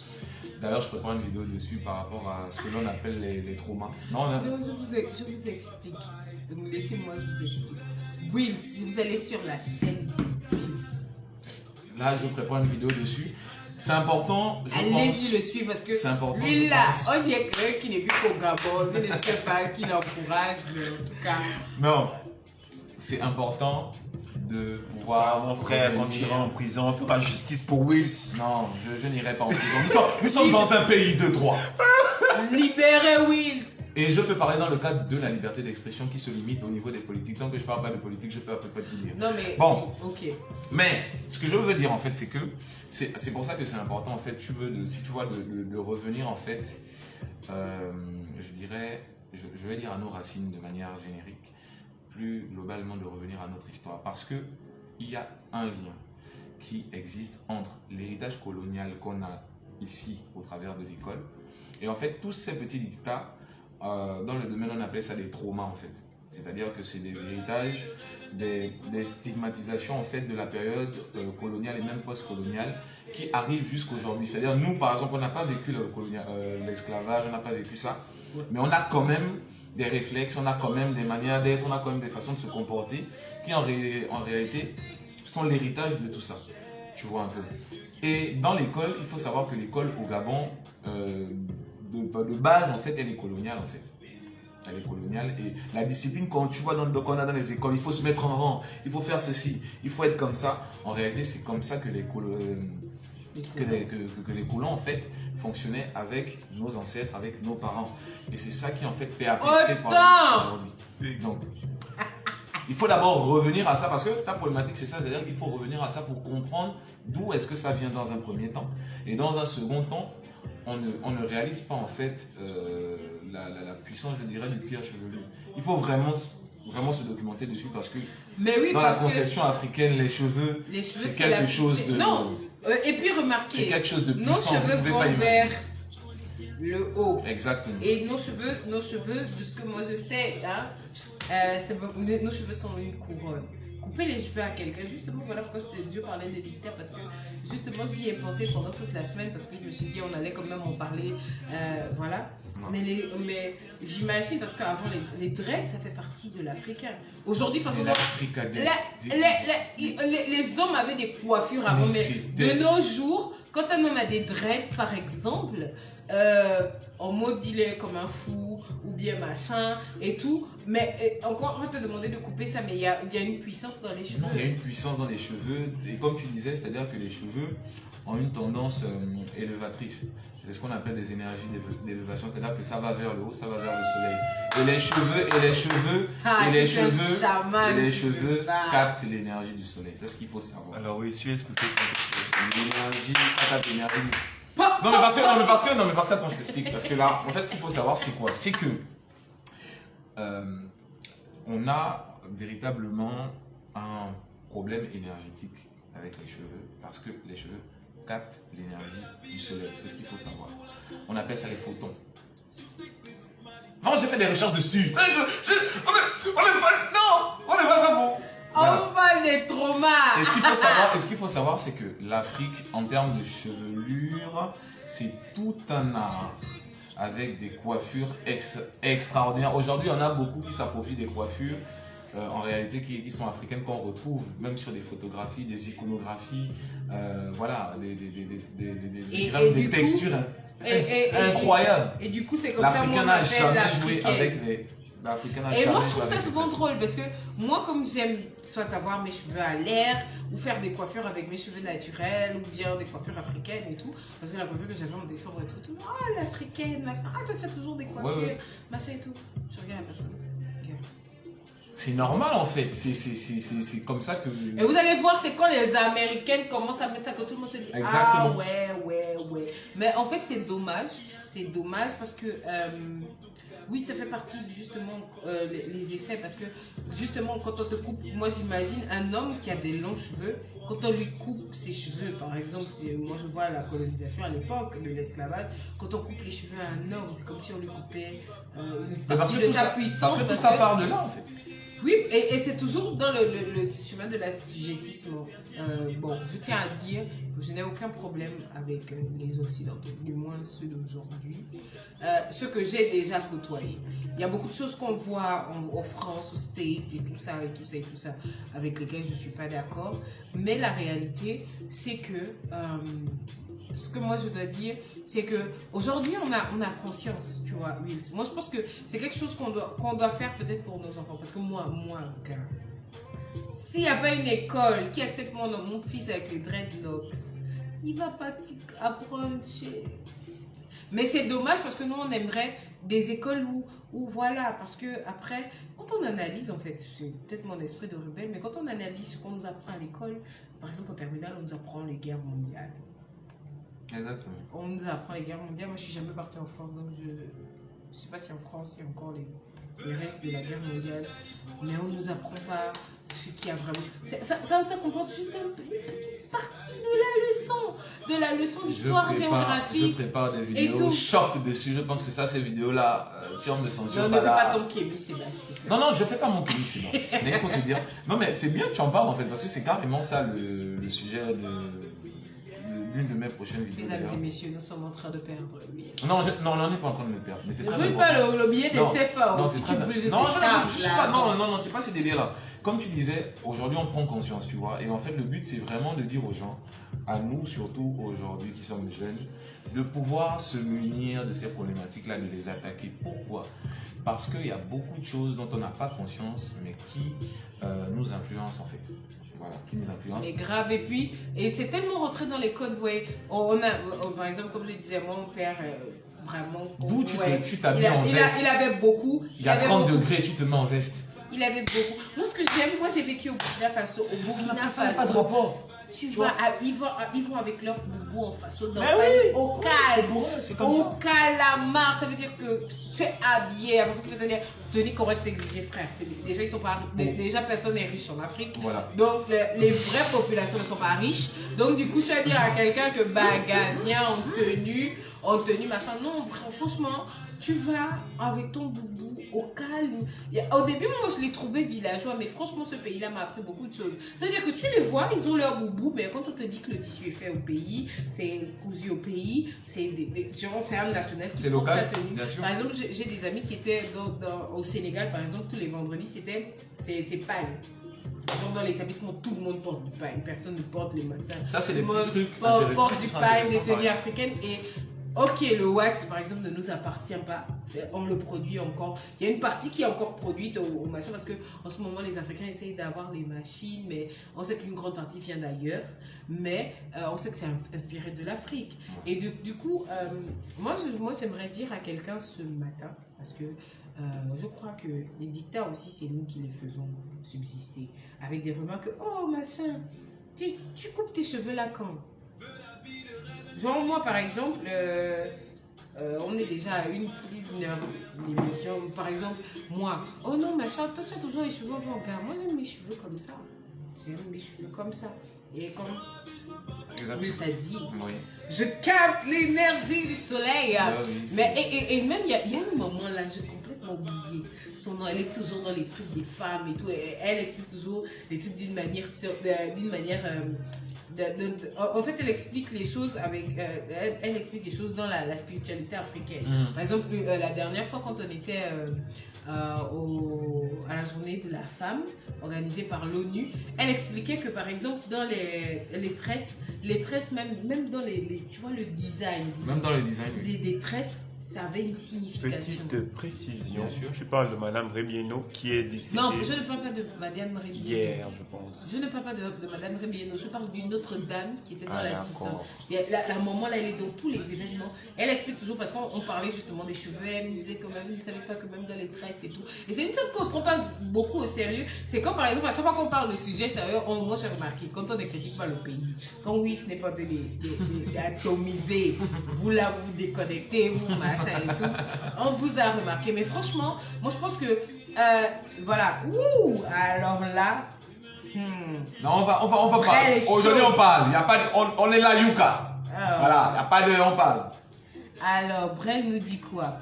D'ailleurs, je prépare une vidéo dessus par rapport à ce que l'on appelle les traumas. Non, je vous explique. Laissez-moi, je vous explique. Wills, si vous allez sur la chaîne Wills. Là, je prépare une vidéo dessus. C'est important, je pense. Allez-y le suivre parce que c'est important, lui là, pense. on y est quelqu'un qui n'est plus qu'au Gabon, je ne sais pas qui l'encourage, mais en tout cas. Non, c'est important de pouvoir. Mon frère, quand tu iras en prison, on fera justice pour Wills. Non, je n'irai pas en prison. Nous sommes dans un pays de droit. Libérez Wills. Et je peux parler dans le cadre de la liberté d'expression qui se limite au niveau des politiques. Tant que je ne parle pas de politique, je peux à peu près tout dire. Non mais, bon, ok. Mais ce que je veux dire en fait, c'est que c'est pour ça que c'est important en fait. Si tu vois de revenir en fait, je dirais, je vais dire à nos racines de manière générique, plus globalement de revenir à notre histoire, parce que il y a un lien qui existe entre l'héritage colonial qu'on a ici au travers de l'école et en fait tous ces petits dictats. Dans le domaine, on appelle ça des traumas en fait. C'est-à-dire que c'est des héritages, des stigmatisations en fait de la période coloniale et même post-coloniale qui arrivent jusqu'aujourd'hui. C'est-à-dire nous, par exemple, on n'a pas vécu l'esclavage, on n'a pas vécu ça, mais on a quand même des réflexes, on a quand même des manières d'être, on a quand même des façons de se comporter qui en réalité sont l'héritage de tout ça. Tu vois un peu. Et dans l'école, il faut savoir que l'école au Gabon, de base, en fait, elle est coloniale, en fait. Elle est coloniale. Et la discipline, quand tu vois qu'on a dans les écoles, il faut se mettre en rang, il faut faire ceci, il faut être comme ça. En réalité, c'est comme ça que les colons, en fait, fonctionnaient avec nos ancêtres, avec nos parents. Et c'est ça qui, en fait, fait appliquer aujourd'hui. Donc, il faut d'abord revenir à ça, parce que ta problématique, c'est ça, c'est-à-dire qu'il faut revenir à ça pour comprendre d'où est-ce que ça vient dans un premier temps. Et dans un second temps, on ne réalise pas en fait la puissance, je dirais, du cuir chevelu. Il faut vraiment se documenter dessus parce que Mais oui, dans la parce que conception africaine, les cheveux, c'est la- quelque chose de... Non, et puis C'est remarquez, quelque chose de nos puissant, vous cheveux pouvez vont pas vers imaginer. le haut. Exactement. Et nos cheveux, de ce que moi je sais, hein, nos cheveux sont une couronne. Couper les cheveux à quelqu'un, justement, voilà pourquoi je parlais d'éditer, parce que justement j'y ai pensé pendant toute la semaine, parce que je me suis dit on allait quand même en parler, voilà. Ouais. Mais j'imagine, parce qu'avant les dreads, ça fait partie de l'africain. Aujourd'hui, parce C'est que l'Afrique les hommes avaient des coiffures avant, Mais mais c'était- de nos jours, quand un homme a des dreads, par exemple, en mode il est comme un fou ou bien machin et tout, mais encore on va te demander de couper ça, mais il y a une puissance dans les cheveux. Non, il y a une puissance dans les cheveux, et comme tu disais, c'est-à-dire que les cheveux ont une tendance élevatrice. C'est ce qu'on appelle des énergies d'élévation, c'est-à-dire que ça va vers le haut, ça va vers le soleil. Et les cheveux captent l'énergie du soleil. C'est ce qu'il faut savoir. Alors oui, est-ce que c'est L'énergie, ça capte l'énergie. Non mais parce que attends, je t'explique. Parce que là, en fait, ce qu'il faut savoir, c'est quoi? C'est que on a véritablement un problème énergétique avec les cheveux, parce que les cheveux captent l'énergie du soleil. C'est ce qu'il faut savoir. On appelle ça les photons. Non, j'ai fait des recherches dessus. On n'est pas bon. Voilà. On parle des traumas. Et ce qu'il faut savoir, c'est que l'Afrique, en termes de chevelure, c'est tout un art avec des coiffures extraordinaires. Aujourd'hui, on a beaucoup qui s'approprient des coiffures, en réalité, qui sont africaines, qu'on retrouve même sur des photographies, des iconographies, voilà, des textures incroyables. Et du coup, c'est comme ça L'Africain qu'on n'a appelle jamais joué l'Africaine. avec les... l'Africain n'a Et jamais moi, je joué trouve ça avec souvent les- drôle parce que moi, comme j'aime soit avoir mes cheveux à l'air ou faire des coiffures avec mes cheveux naturels ou bien des coiffures africaines et tout, parce que la coiffure que j'avais en décembre et tout, oh l'africaine, machin, ah toi tu as toujours des coiffures, Ouais. machin et tout. Je regarde la personne. Ok. C'est normal en fait, c'est comme ça que... Et vous allez voir, c'est quand les Américaines commencent à mettre ça que tout le monde se dit Exactement. ah ouais. Mais en fait, c'est dommage parce que oui, ça fait partie justement les effets parce que justement quand on te coupe, moi j'imagine un homme qui a des longs cheveux, quand on lui coupe ses cheveux, par exemple, moi je vois la colonisation à l'époque de l'esclavage, quand on coupe les cheveux à un homme, c'est comme si on lui coupait une Mais parce partie que de tout sa ça, puissance. parce que tout ça part de là en fait. Oui, et c'est toujours dans le chemin de l'assujettissement. Bon, je tiens à dire que je n'ai aucun problème avec les Occidentaux, du moins ceux d'aujourd'hui, ceux que j'ai déjà côtoyés. Il y a beaucoup de choses qu'on voit en France, aux States et tout ça, avec lesquelles je ne suis pas d'accord. Mais la réalité, c'est que ce que moi je dois dire, c'est que aujourd'hui on a conscience, tu vois. Oui, moi je pense que c'est quelque chose qu'on doit faire peut-être pour nos enfants. Parce que moi, gars, s'il n'y a pas une école qui accepte mon fils avec les dreadlocks, il va pas apprendre chez... Mais c'est dommage parce que nous on aimerait des écoles où voilà, parce que après, quand on analyse en fait, c'est peut-être mon esprit de rebelle, mais quand on analyse ce qu'on nous apprend à l'école, par exemple en terminale, on nous apprend les guerres mondiales. Exactement. On nous apprend les guerres mondiales. Moi, je suis jamais partie en France, donc je ne sais pas si en France il y a encore les restes de la guerre mondiale. Mais on nous apprend pas ce qui a vraiment. Ça comporte juste une petite partie de la leçon d'histoire Je géographique. prépare des Et vidéos tout. choc dessus. Je pense que ça, ces vidéos-là, si on me censure Non, ne pas fais là. pas ton Kémy Sébastien. Non, je fais pas mon Kémy, c'est bon. Mais il faut se dire. Non, mais c'est bien que tu en parles en fait, parce que c'est carrément ça le sujet d'une de mes prochaines vidéos. Mesdames d'ailleurs. et messieurs, nous sommes en train de perdre le billet. Non, on n'est pas en train de le perdre, mais c'est Ne très brûle important. pas le billet des Non, CFA. Non, c'est si très tu brûles, je Non, te je tape, suis là. pas. Non, c'est pas ces délires-là. Comme tu disais, aujourd'hui on prend conscience, tu vois. Et en fait, le but c'est vraiment de dire aux gens, à nous surtout aujourd'hui qui sommes jeunes, de pouvoir se munir de ces problématiques-là, de les attaquer. Pourquoi? Parce qu'il y a beaucoup de choses dont on n'a pas conscience, mais qui nous influencent en fait. Voilà, qui nous influencent. C'est grave, et c'est tellement rentré dans les codes, vous voyez. Par exemple, comme je disais, moi, mon père, vraiment. D'où tu ouais, t'habilles en veste. il avait beaucoup. Il y a 30 beaucoup- degrés, tu te mets en veste. Il avait beaucoup. Moi, ce que j'aime, moi j'ai vécu au Burkina Faso. Au Burkina Ça n'a pas de Faso, rapport. tu vois, ils vont avec leur boubou en façon Mais d'enfant, oui, au c'est calme. pour eux, c'est comme ça. Au calamar, ça veut dire que tu es habillé. Après, ça veut dire tenue correcte exigée, frère. Déjà, ils sont pas, déjà, personne n'est riche en Afrique. Voilà. Donc, les vraies populations ne sont pas riches. Donc, du coup, tu vas dire à quelqu'un que viens en tenue, machin. Non, franchement, tu vas avec ton boubou au calme. Au début, moi, je les trouvais villageois, mais franchement, ce pays-là m'a appris beaucoup de choses. C'est-à-dire que tu les vois, ils ont leur boubou, mais quand on te dit que le tissu est fait au pays, c'est cousu au pays, c'est c'est un national qui C'est porte local, sa tenue. bien sûr. Par exemple, j'ai des amis qui étaient au Sénégal, par exemple, tous les vendredis, c'est pain. Genre dans l'établissement, tout le monde porte du pain, personne ne porte les matins. Ça, c'est des Tout le petits monde trucs intéressants. porte qui du sont pain, des intéressants, tenues pareil. africaines et ok, le wax par exemple ne nous appartient pas, on le produit encore. Il y a une partie qui est encore produite au machin parce que en ce moment les Africains essayent d'avoir des machines, mais on sait qu'une grande partie vient d'ailleurs, mais on sait que c'est inspiré de l'Afrique. Et du coup, moi j'aimerais dire à quelqu'un ce matin, parce que je crois que les dictats aussi c'est nous qui les faisons subsister, avec des remarques, oh machin, tu coupes tes cheveux là quand? Genre moi par exemple, on est déjà à plus d'une heure d'émission. Par exemple, moi, oh non machin, toi tu as toujours les cheveux en vert. Moi j'aime mes cheveux comme ça. J'aime mes cheveux comme ça. Et comme Exactement. ça dit, Oui. je capte l'énergie du soleil. Ah oui, Mais et même il y a un moment là, j'ai complètement oublié son nom. Elle est toujours dans les trucs des femmes et tout. Elle explique toujours les trucs d'une manière en fait, elle explique les choses avec, elle explique les choses dans la spiritualité africaine. Par exemple, la dernière fois quand on était à la journée de la femme organisée par l'ONU, elle expliquait que par exemple dans les tresses même dans tu vois le design, Même dans le design, oui. des tresses, ça avait une signification. Petite précision, Bien sûr. tu parles de Madame Rebieno qui est décédée Non, je ne parle pas de Madame Rébieno. hier, je pense. Je ne parle pas de Madame Rébieno, je parle d'une autre dame qui était dans Ah, l'assistance. d'accord. La maman là, elle est dans tous les événements. Elle explique toujours parce qu'on parlait justement des cheveux. Elle me disait que même, elle ne savait pas que même dans les tresses et tout. Et c'est une chose qu'on ne prend pas beaucoup au sérieux. C'est comme par exemple, à chaque fois qu'on parle de sujet sérieux, moi j'ai remarqué, quand on ne critique pas le pays, quand oui, ce n'est pas de les atomiser, vous là, vous déconnectez, vous machin et tout, on vous a remarqué. Mais franchement, moi je pense que, voilà, ouh, alors là, Non, on va Elle parler. est Aujourd'hui, chaude. on parle. Y a pas de- on est là, Yuka. Voilà, y a pas de. On parle. Alors, Brel nous dit quoi?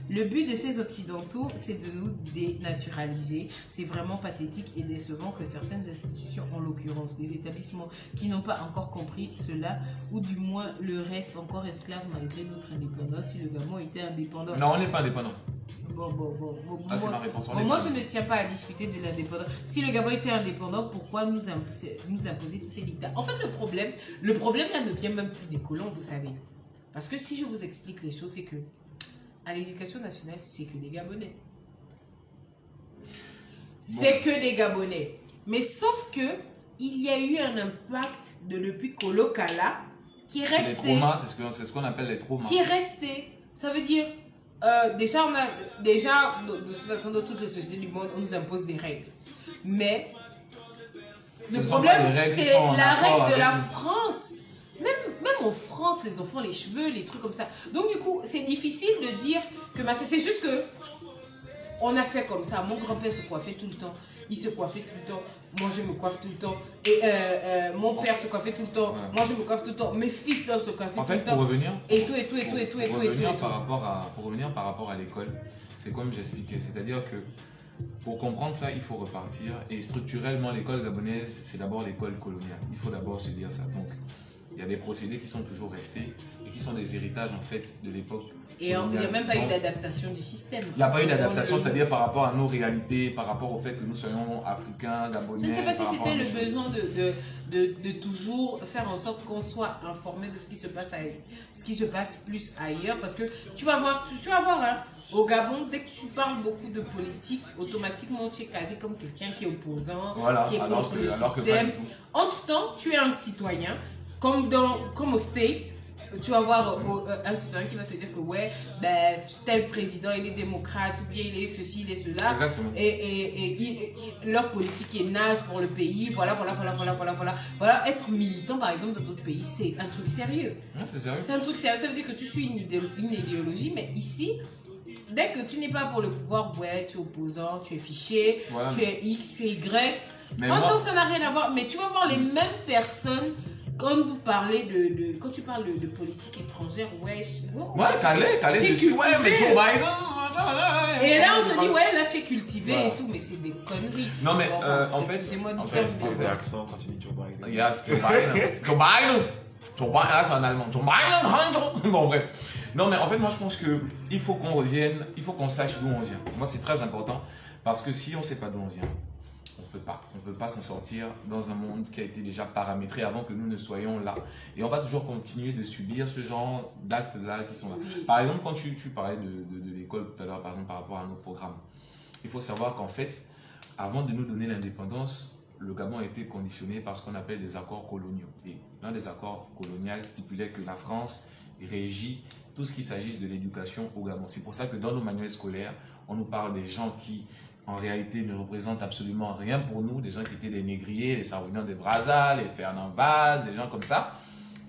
Le but de ces Occidentaux, c'est de nous dénaturaliser. C'est vraiment pathétique et décevant que certaines institutions, en l'occurrence des établissements qui n'ont pas encore compris cela, ou du moins le reste encore esclave malgré notre indépendance, si le Gabon était indépendant. Non, on n'est pas indépendant. Bon, Ça, c'est moi- ma réponse. On bon, n'est moi, pas je ne tiens pas à discuter de l'indépendance. Si le Gabon était indépendant, pourquoi nous imposer tous ces dictats? En fait, le problème là ne vient même plus des colons, vous savez. Parce que si je vous explique les choses, c'est que à l'éducation nationale, c'est que des Gabonais. C'est que des Gabonais. Mais sauf que il y a eu un impact de depuis Kolokala qui est Les resté. traumas, c'est ce qu'on appelle les traumas. Qui est resté. Ça veut dire, déjà, de toute façon, dans toutes les sociétés du monde, on nous impose des règles. Mais Ce le ne sont pas problème, des règles qui c'est sont en la accord règle de la avec nous. France. Même en France, les enfants, les cheveux, les trucs comme ça. Donc, du coup, c'est difficile de dire que c'est juste que on a fait comme ça. Mon grand-père se coiffait tout le temps. Il se coiffait tout le temps. Moi, je me coiffe tout le temps. Et mon père se coiffait tout le temps. Ouais. Moi, je me coiffe tout le temps. Mes fils doivent se coiffer En tout le fait, temps. pour revenir, Pour revenir par rapport à l'école, c'est comme j'expliquais. C'est-à-dire que pour comprendre ça, il faut repartir. Et structurellement, l'école gabonaise, c'est d'abord l'école coloniale. Il faut d'abord se dire ça. Donc, il y a des procédés qui sont toujours restés et qui sont des héritages en fait de l'époque. Et il n'y a même pas eu Donc, d'adaptation du système. il n'y a pas eu d'adaptation, On le- c'est-à-dire par rapport à nos réalités, par rapport au fait que nous soyons africains, Je gabonais. ne sais pas si par rapport à c'était le nos choses. besoin de toujours faire en sorte qu'on soit informé de ce qui se passe ce qui se passe plus ailleurs. Parce que tu vas voir, hein, au Gabon, dès que tu parles beaucoup de politique, automatiquement tu es casé comme quelqu'un qui est opposant, Voilà, qui est contre le alors que pas système. du tout. Entre-temps, tu es un citoyen, comme au State. tu vas voir un citoyen qui va te dire que ouais, ben, tel président il est démocrate ou bien il est ceci, il est cela. Exactement. Et leur politique est naze pour le pays. Voilà. Être militant par exemple dans d'autres pays, c'est un truc sérieux. Ouais, c'est sérieux. C'est un truc sérieux. Ça veut dire que tu suis une idéologie, mais ici, dès que tu n'es pas pour le pouvoir, ouais, tu es opposant, tu es fiché, Voilà. tu es X, tu es Y. Mais Autant moi, ça n'a rien à voir, mais tu vas voir les mêmes personnes quand vous parlez quand tu parles de politique étrangère, ouais, t'allais C'est dessus, ouais, mais Joe cultivé. Biden, et là on te dit ouais, là tu es cultivé Voilà. et tout, mais c'est des conneries. Non, mais, Bon, en fait, excusez-moi du en terme, fait, mais C'est bon. des accents quand tu dis Joe Biden. Yes, Joe Biden. Joe Biden, là c'est en allemand. Joe Biden. Bon, bref. Non, mais en fait, moi je pense que il faut qu'on revienne, il faut qu'on sache d'où on vient. Moi, c'est très important parce que si on ne sait pas d'où on vient, on peut pas s'en sortir dans un monde qui a été déjà paramétré avant que nous ne soyons là. Et on va toujours continuer de subir ce genre d'actes-là qui sont là. Oui. Par exemple, quand tu parlais de l'école tout à l'heure, par exemple, par rapport à nos programmes, il faut savoir qu'en fait, avant de nous donner l'indépendance, le Gabon a été conditionné par ce qu'on appelle des accords coloniaux. Et l'un des accords coloniaux stipulait que la France régit tout ce qui s'agisse de l'éducation au Gabon. C'est pour ça que dans nos manuels scolaires, on nous parle des gens qui, en réalité, ne représentent absolument rien pour nous, des gens qui étaient des négriers, les Sarounians des Brazza, les Fernand Vaz, des gens comme ça.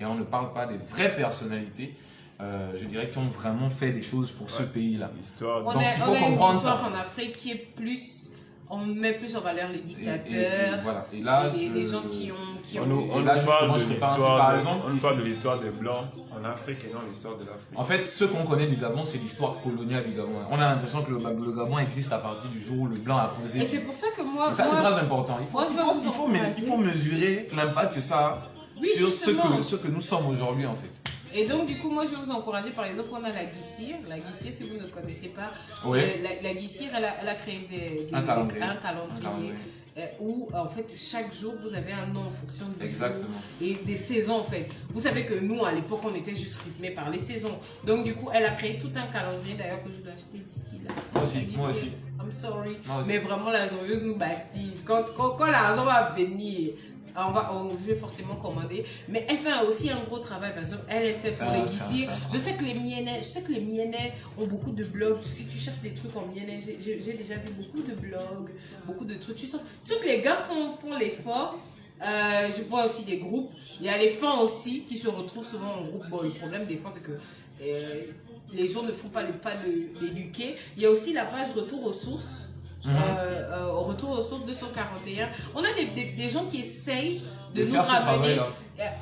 Et on ne parle pas des vraies personnalités, je dirais, qui ont vraiment fait des choses pour ce pays-là. L'histoire. On Donc, a, il faut on a une comprendre histoire ça. en Afrique qui est plus. On met plus en valeur les Et dictateurs, voilà. Et là, les gens qui ont. On nous Et là, justement, je prépare un truc, par exemple, on nous parle de l'histoire des Blancs en Afrique et non l'histoire de l'Afrique. En fait, ce qu'on connaît du Gabon, c'est l'histoire coloniale du Gabon. On a l'impression que le Gabon existe à partir du jour où le blanc a posé. Et c'est pour ça que moi. Et ça, c'est très important. moi, je vais vous encourager. Il faut mesurer l'impact que ça a Oui, sur justement. ce que nous sommes aujourd'hui, en fait. Et donc, du coup, moi, je vais vous encourager. Par exemple, on a la Guissière. La Guissière, si vous ne connaissez pas, Oui. la Guissière, elle a créé Un calendrier. un calendrier où, en fait, chaque jour, vous avez un nom en fonction du Exactement. jour et des saisons, en fait. Vous savez que nous, à l'époque, on était juste rythmés par les saisons. Donc, du coup, elle a créé tout un calendrier, d'ailleurs, que je dois acheter d'ici là. Moi aussi, La Guissière, moi aussi. I'm sorry. Moi aussi. Mais vraiment, la joyeuse nous bastille. Quand l'argent va venir, je vais forcément commander. Mais elle fait aussi un gros travail. Par exemple, elle fait pour les Guissiers. Je sais que les Miennais ont beaucoup de blogs. Si tu cherches des trucs en Miennais, j'ai déjà vu beaucoup de blogs, beaucoup de trucs. Tu sens que les gars font l'effort. Je vois aussi des groupes. Il y a les femmes aussi qui se retrouvent souvent en groupe. Bon, le problème des femmes, c'est que les gens ne font pas le pas de l'éduquer. Il y a aussi la page Retour aux sources. Retour aux sources 241. On a des gens qui essayent de nous faire ce ramener travail-là.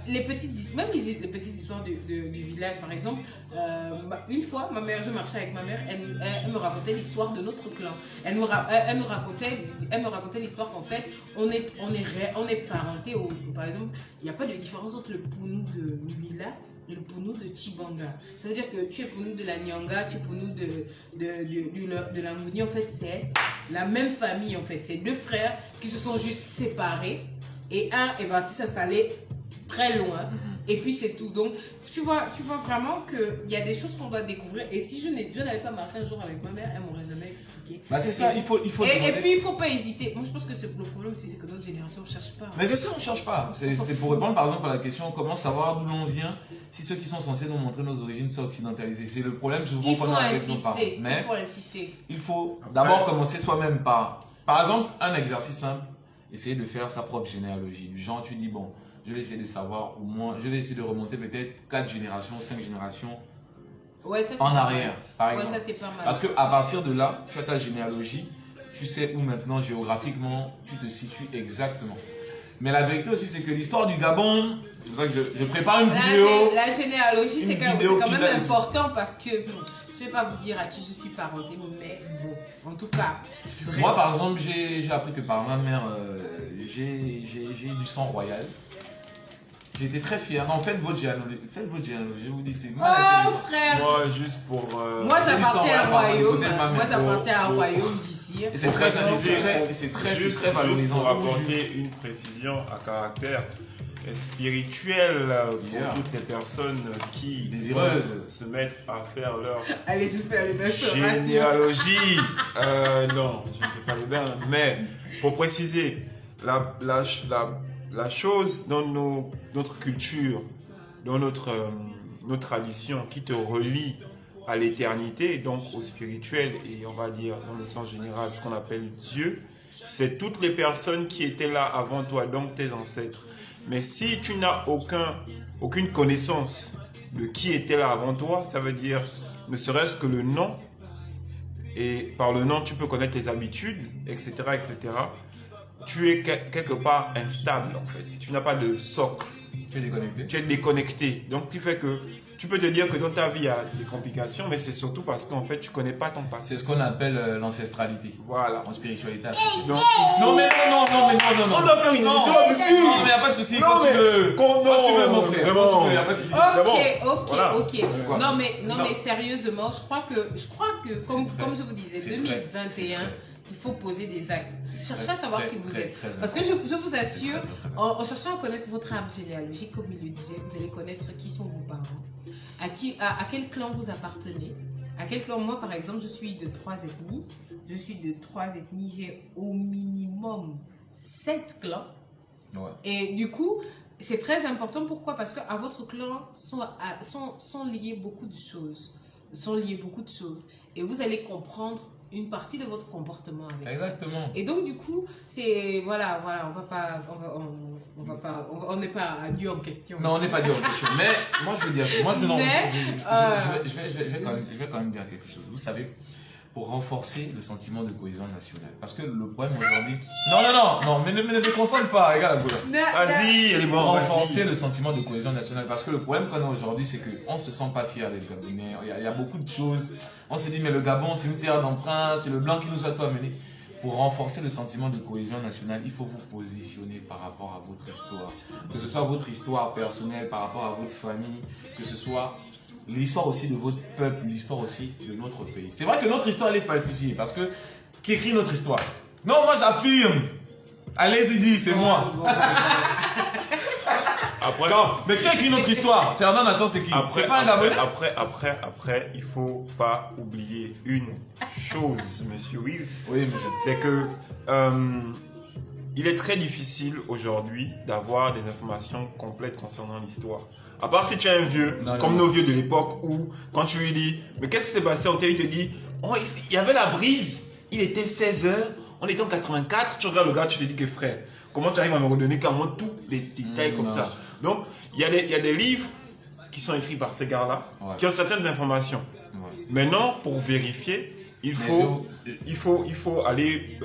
les petites, même les petites histoires du village. Par exemple, une fois, je marchais avec ma mère, elle me racontait l'histoire de notre clan. Elle me racontait l'histoire qu'en fait, on est parenté. Par exemple, il n'y a pas de différence entre le Pounou de Mbila et le Pounou de Chibanga. Ça veut dire que tu es Pounou de la Nyanga, tu es Pounou de la Ngouni. En fait, c'est la même famille. En fait, c'est deux frères qui se sont juste séparés et un est parti s'installer très loin. Et puis c'est tout. Donc tu vois vraiment qu'il y a des choses qu'on doit découvrir. Et si je n'avais pas marché un jour avec ma mère, elle m'aurait jamais expliqué. Bah, c'est ça, il faut Et demander. puis il ne faut pas hésiter. Moi je pense que le problème aussi, c'est que notre génération ne cherche pas. Mais c'est ça, on ne cherche pas. C'est pour répondre par exemple à la question comment savoir d'où l'on vient si ceux qui sont censés nous montrer nos origines sont occidentalisés. C'est le problème souvent Il faut qu'on a avec nos parents. insister. Mais Il faut insister. il faut d'abord commencer soi-même par exemple, un exercice simple, essayer de faire sa propre généalogie. Du genre, tu dis, bon, je vais essayer de savoir, au moins, je vais essayer de remonter peut-être 4 générations, 5 générations Ouais, ça, c'est en pas arrière, mal. par Ouais, exemple. ça c'est pas mal. Parce qu'à partir de là, tu as ta généalogie, tu sais où maintenant, géographiquement, tu te situes exactement. Mais la vérité aussi, c'est que l'histoire du Gabon, c'est pour ça que je prépare une vidéo. La généalogie, une c'est quand vidéo même qui date- important parce que je ne vais pas vous dire à qui je suis parenté, mais bon, en tout cas. bref. Moi, par exemple, j'ai appris que par ma mère, j'ai du sang royal. J'ai été très fier. Non, faites votre généalogie, je vous dis, c'est mal Oh intéressant. frère! Moi, juste pour. Moi, j'ai du j'appartiens sang à un royal, royaume. côté de ma mère. Moi, j'appartiens à un Oh, oh. royaume d'ici. Et c'est très Juste pour valorisant. apporter une précision à caractère spirituel pour Yeah. toutes les personnes qui Désireuses. se mettent à faire leur Allez-y faire les belles choses. généalogie. Non, je ne fais pas les bains, mais pour préciser, la chose dans notre culture, dans notre nos traditions qui te relient à l'éternité, donc au spirituel et on va dire dans le sens général ce qu'on appelle Dieu, c'est toutes les personnes qui étaient là avant toi, donc tes ancêtres. Mais si tu n'as aucune connaissance de qui était là avant toi, ça veut dire ne serait-ce que le nom, et par le nom tu peux connaître tes habitudes, etc., etc. Tu es quelque part instable en fait, tu n'as pas de socle. Tu es déconnecté. Tu es déconnecté. Donc, ce qui fait que tu peux te dire que dans ta vie, il y a des complications, mais c'est surtout parce qu'en fait, tu ne connais pas ton passé. C'est ce qu'on appelle l'ancestralité. Voilà. En spiritualité. Donc, Non, mais non. on doit faire une émission là-dessus. Non, mais il n'y a pas de souci. Non, Quand tu mais- veux. quand- Quand tu veux, non, mon frère. vraiment. Quand tu veux, il n'y a pas de souci. Ok, Voilà. ok. Quoi? Non, mais Non. sérieusement, je crois que C'est comme très- je vous disais, c'est 2021, très- il faut poser des actes. C'est Cherchez très, à savoir très, qui vous très, êtes. très Parce que important. je vous assure, C'est très, très en cherchant à connaître votre arbre généalogique, comme il le disait, vous allez connaître qui sont vos parents, à quel clan vous appartenez. À quel clan? Moi, par exemple, je suis de 3 ethnies. Je suis de 3 ethnies. J'ai au minimum 7 clans. Ouais. Et du coup, c'est très important. Pourquoi? Parce qu'à votre clan sont liées beaucoup de choses. Et vous allez comprendre une partie de votre comportement avec ça. Exactement. Et donc, du coup, c'est. Voilà, on n'est pas à Dieu en question. Non, on n'est pas dur. Mais moi, je veux dire, Mais, je vais quand même dire quelque chose. Vous savez, pour renforcer le sentiment de cohésion nationale. Parce que le problème aujourd'hui. Non, mais ne me concentre pas, regarde la boule. vas-y, elle est Pour morte, renforcer vas-y. le sentiment de cohésion nationale. Parce que le problème qu'on a aujourd'hui, c'est qu'on ne se sent pas fier des Gabonais. Il y a beaucoup de choses. On se dit, mais le Gabon, c'est une terre d'emprunt, c'est le blanc qui nous a tout amené. Pour renforcer le sentiment de cohésion nationale, il faut vous positionner par rapport à votre histoire. Que ce soit votre histoire personnelle, par rapport à votre famille, que ce soit l'histoire aussi de votre peuple, l'histoire aussi de notre pays. C'est vrai que notre histoire, elle est falsifiée. Parce que, qui écrit notre histoire? Non, moi j'affirme. Allez-y, dis, c'est moi. Après, Non, mais qui a écrit notre histoire? Fernand Nathan, c'est qui? C'est pas un Gabonais? après, il faut pas oublier une chose, monsieur Wills. Oui, monsieur. C'est que il est très difficile aujourd'hui d'avoir des informations complètes concernant l'histoire. À part si tu es un vieux, Non, comme non. nos vieux de l'époque, où quand tu lui dis, mais qu'est-ce qui s'est passé en télé, il te dit, oh, il y avait la brise, il était 16h, on était en 84, tu regardes le gars, tu te dis que frère, comment tu arrives à me redonner carrément tous les détails comme non. ça. Donc, il y a des livres qui sont écrits par ces gars-là, Ouais. qui ont certaines informations. Ouais. Maintenant, pour vérifier, il faut aller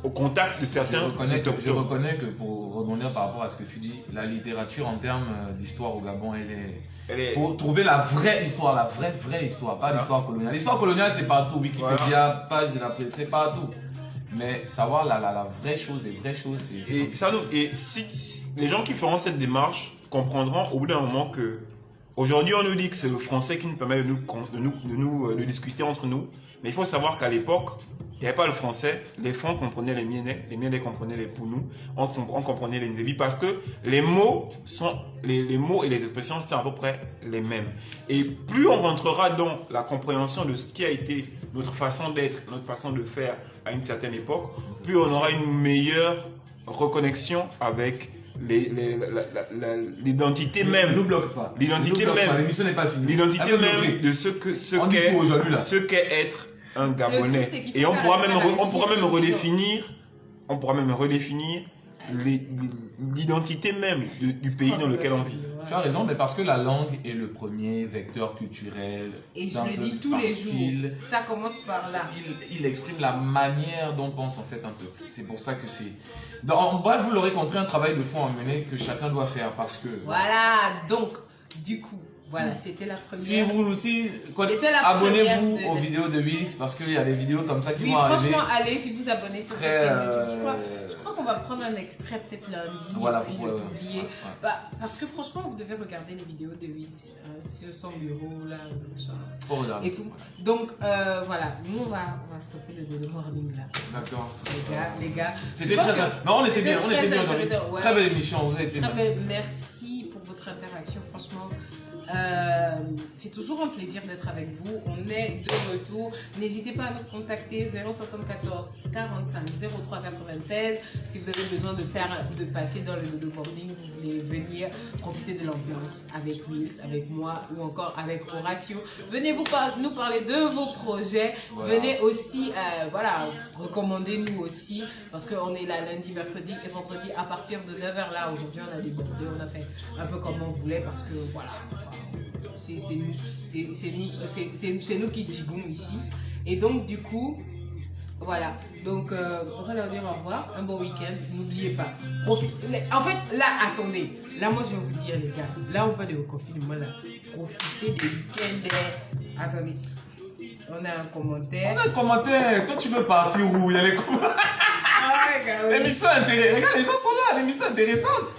au contact de Je certains reconnais, autochtones. que pour rebondir par rapport à ce que tu dis, la littérature en termes d'histoire au Gabon, Elle est- pour trouver la vraie histoire, la vraie histoire, pas Voilà. l'histoire coloniale. L'histoire coloniale, c'est partout, Wikipédia, page de la presse, c'est partout. Mais savoir la vraie chose, les vraies choses, c'est. Et si les gens qui feront cette démarche comprendront au bout d'un moment que aujourd'hui on nous dit que c'est le français qui nous permet de discuter entre nous, mais il faut savoir qu'à l'époque il n'y avait pas le français, les Francs comprenaient les Mienais comprenaient les Pounous, on comprenait les Nzébi parce que les mots et les expressions sont à peu près les mêmes. Et plus on rentrera dans la compréhension de ce qui a été notre façon d'être, notre façon de faire à une certaine époque, plus on aura une meilleure reconnexion avec l'identité Ne même. nous bloque pas. L'identité Ne nous bloque même. pas, l'émission n'est pas finie. L'identité Attends, même de On dit quoi aujourd'hui, là? ce qu'est être un Gabonais. truc, c'est qu'il faut Et on faire pourra la même différence. on pourra même redéfinir l'identité même du pays dans lequel on vit. Tu as raison, mais parce que la langue est le premier vecteur culturel. Et je d'un le peuple, dis tous les parce jours. qu'il- Ça commence par là. Il exprime la manière dont pense en fait un peuple. C'est pour ça que c'est. En bref, vous l'aurez compris, un travail de fond à mener que chacun doit faire parce que. Voilà, donc, du coup, voilà, c'était la première. Si vous aussi, C'était la abonnez-vous première aux de- vidéos de Willis parce qu'il y a des vidéos comme ça qui Oui, vont arriver. franchement, allez, si vous abonnez sur Très, cette chaîne YouTube, je crois qu'on va prendre un extrait peut-être lundi Voilà, et puis pour- le publier. ouais. Bah, parce que franchement, vous devez regarder les vidéos de Wills sur son bureau, là, machin, Faut regarder. et tout. Donc, voilà, nous, on va stopper le morning, là. D'accord. Les gars. C'était Je pense très. que Non, on était c'était bien, très aujourd'hui. intéressant, ouais. Très belle émission, vous avez été. Très belle, merci pour votre interaction, franchement. C'est toujours un plaisir d'être avec vous. On est de retour. N'hésitez pas à nous contacter 074 45 03 96 si vous avez besoin de passer dans le morning, vous voulez venir profiter de l'ambiance avec Wills, avec moi ou encore avec Horatio. Venez nous parler de vos projets. Voilà. Venez aussi, recommandez-nous aussi parce qu'on est là lundi, mercredi et vendredi à partir de 9h. Là, aujourd'hui, on a débordé, on a fait un peu comme on voulait parce que voilà, c'est nous qui digoum ici. Et donc, du coup, voilà. Donc, on va leur dire au revoir, un bon week-end. N'oubliez pas. En fait, là, attendez. Là, moi, je vais vous dire, les gars. Là, on parle de confinement, là. Profitez des week-ends. Attendez. On a un commentaire. On a un commentaire. Toi, tu veux partir où? Il y a les commentaires. Ah, ouais, gars, oui. L'émission intéressante. Regarde, les gens sont là. L'émission intéressante.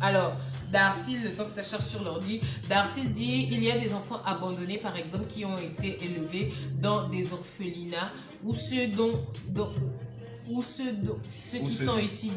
Alors, Darcy, le temps que ça cherche sur l'ordi, Darcy dit il y a des enfants abandonnés, par exemple, qui ont été élevés dans des orphelinats ou ceux qui sont ici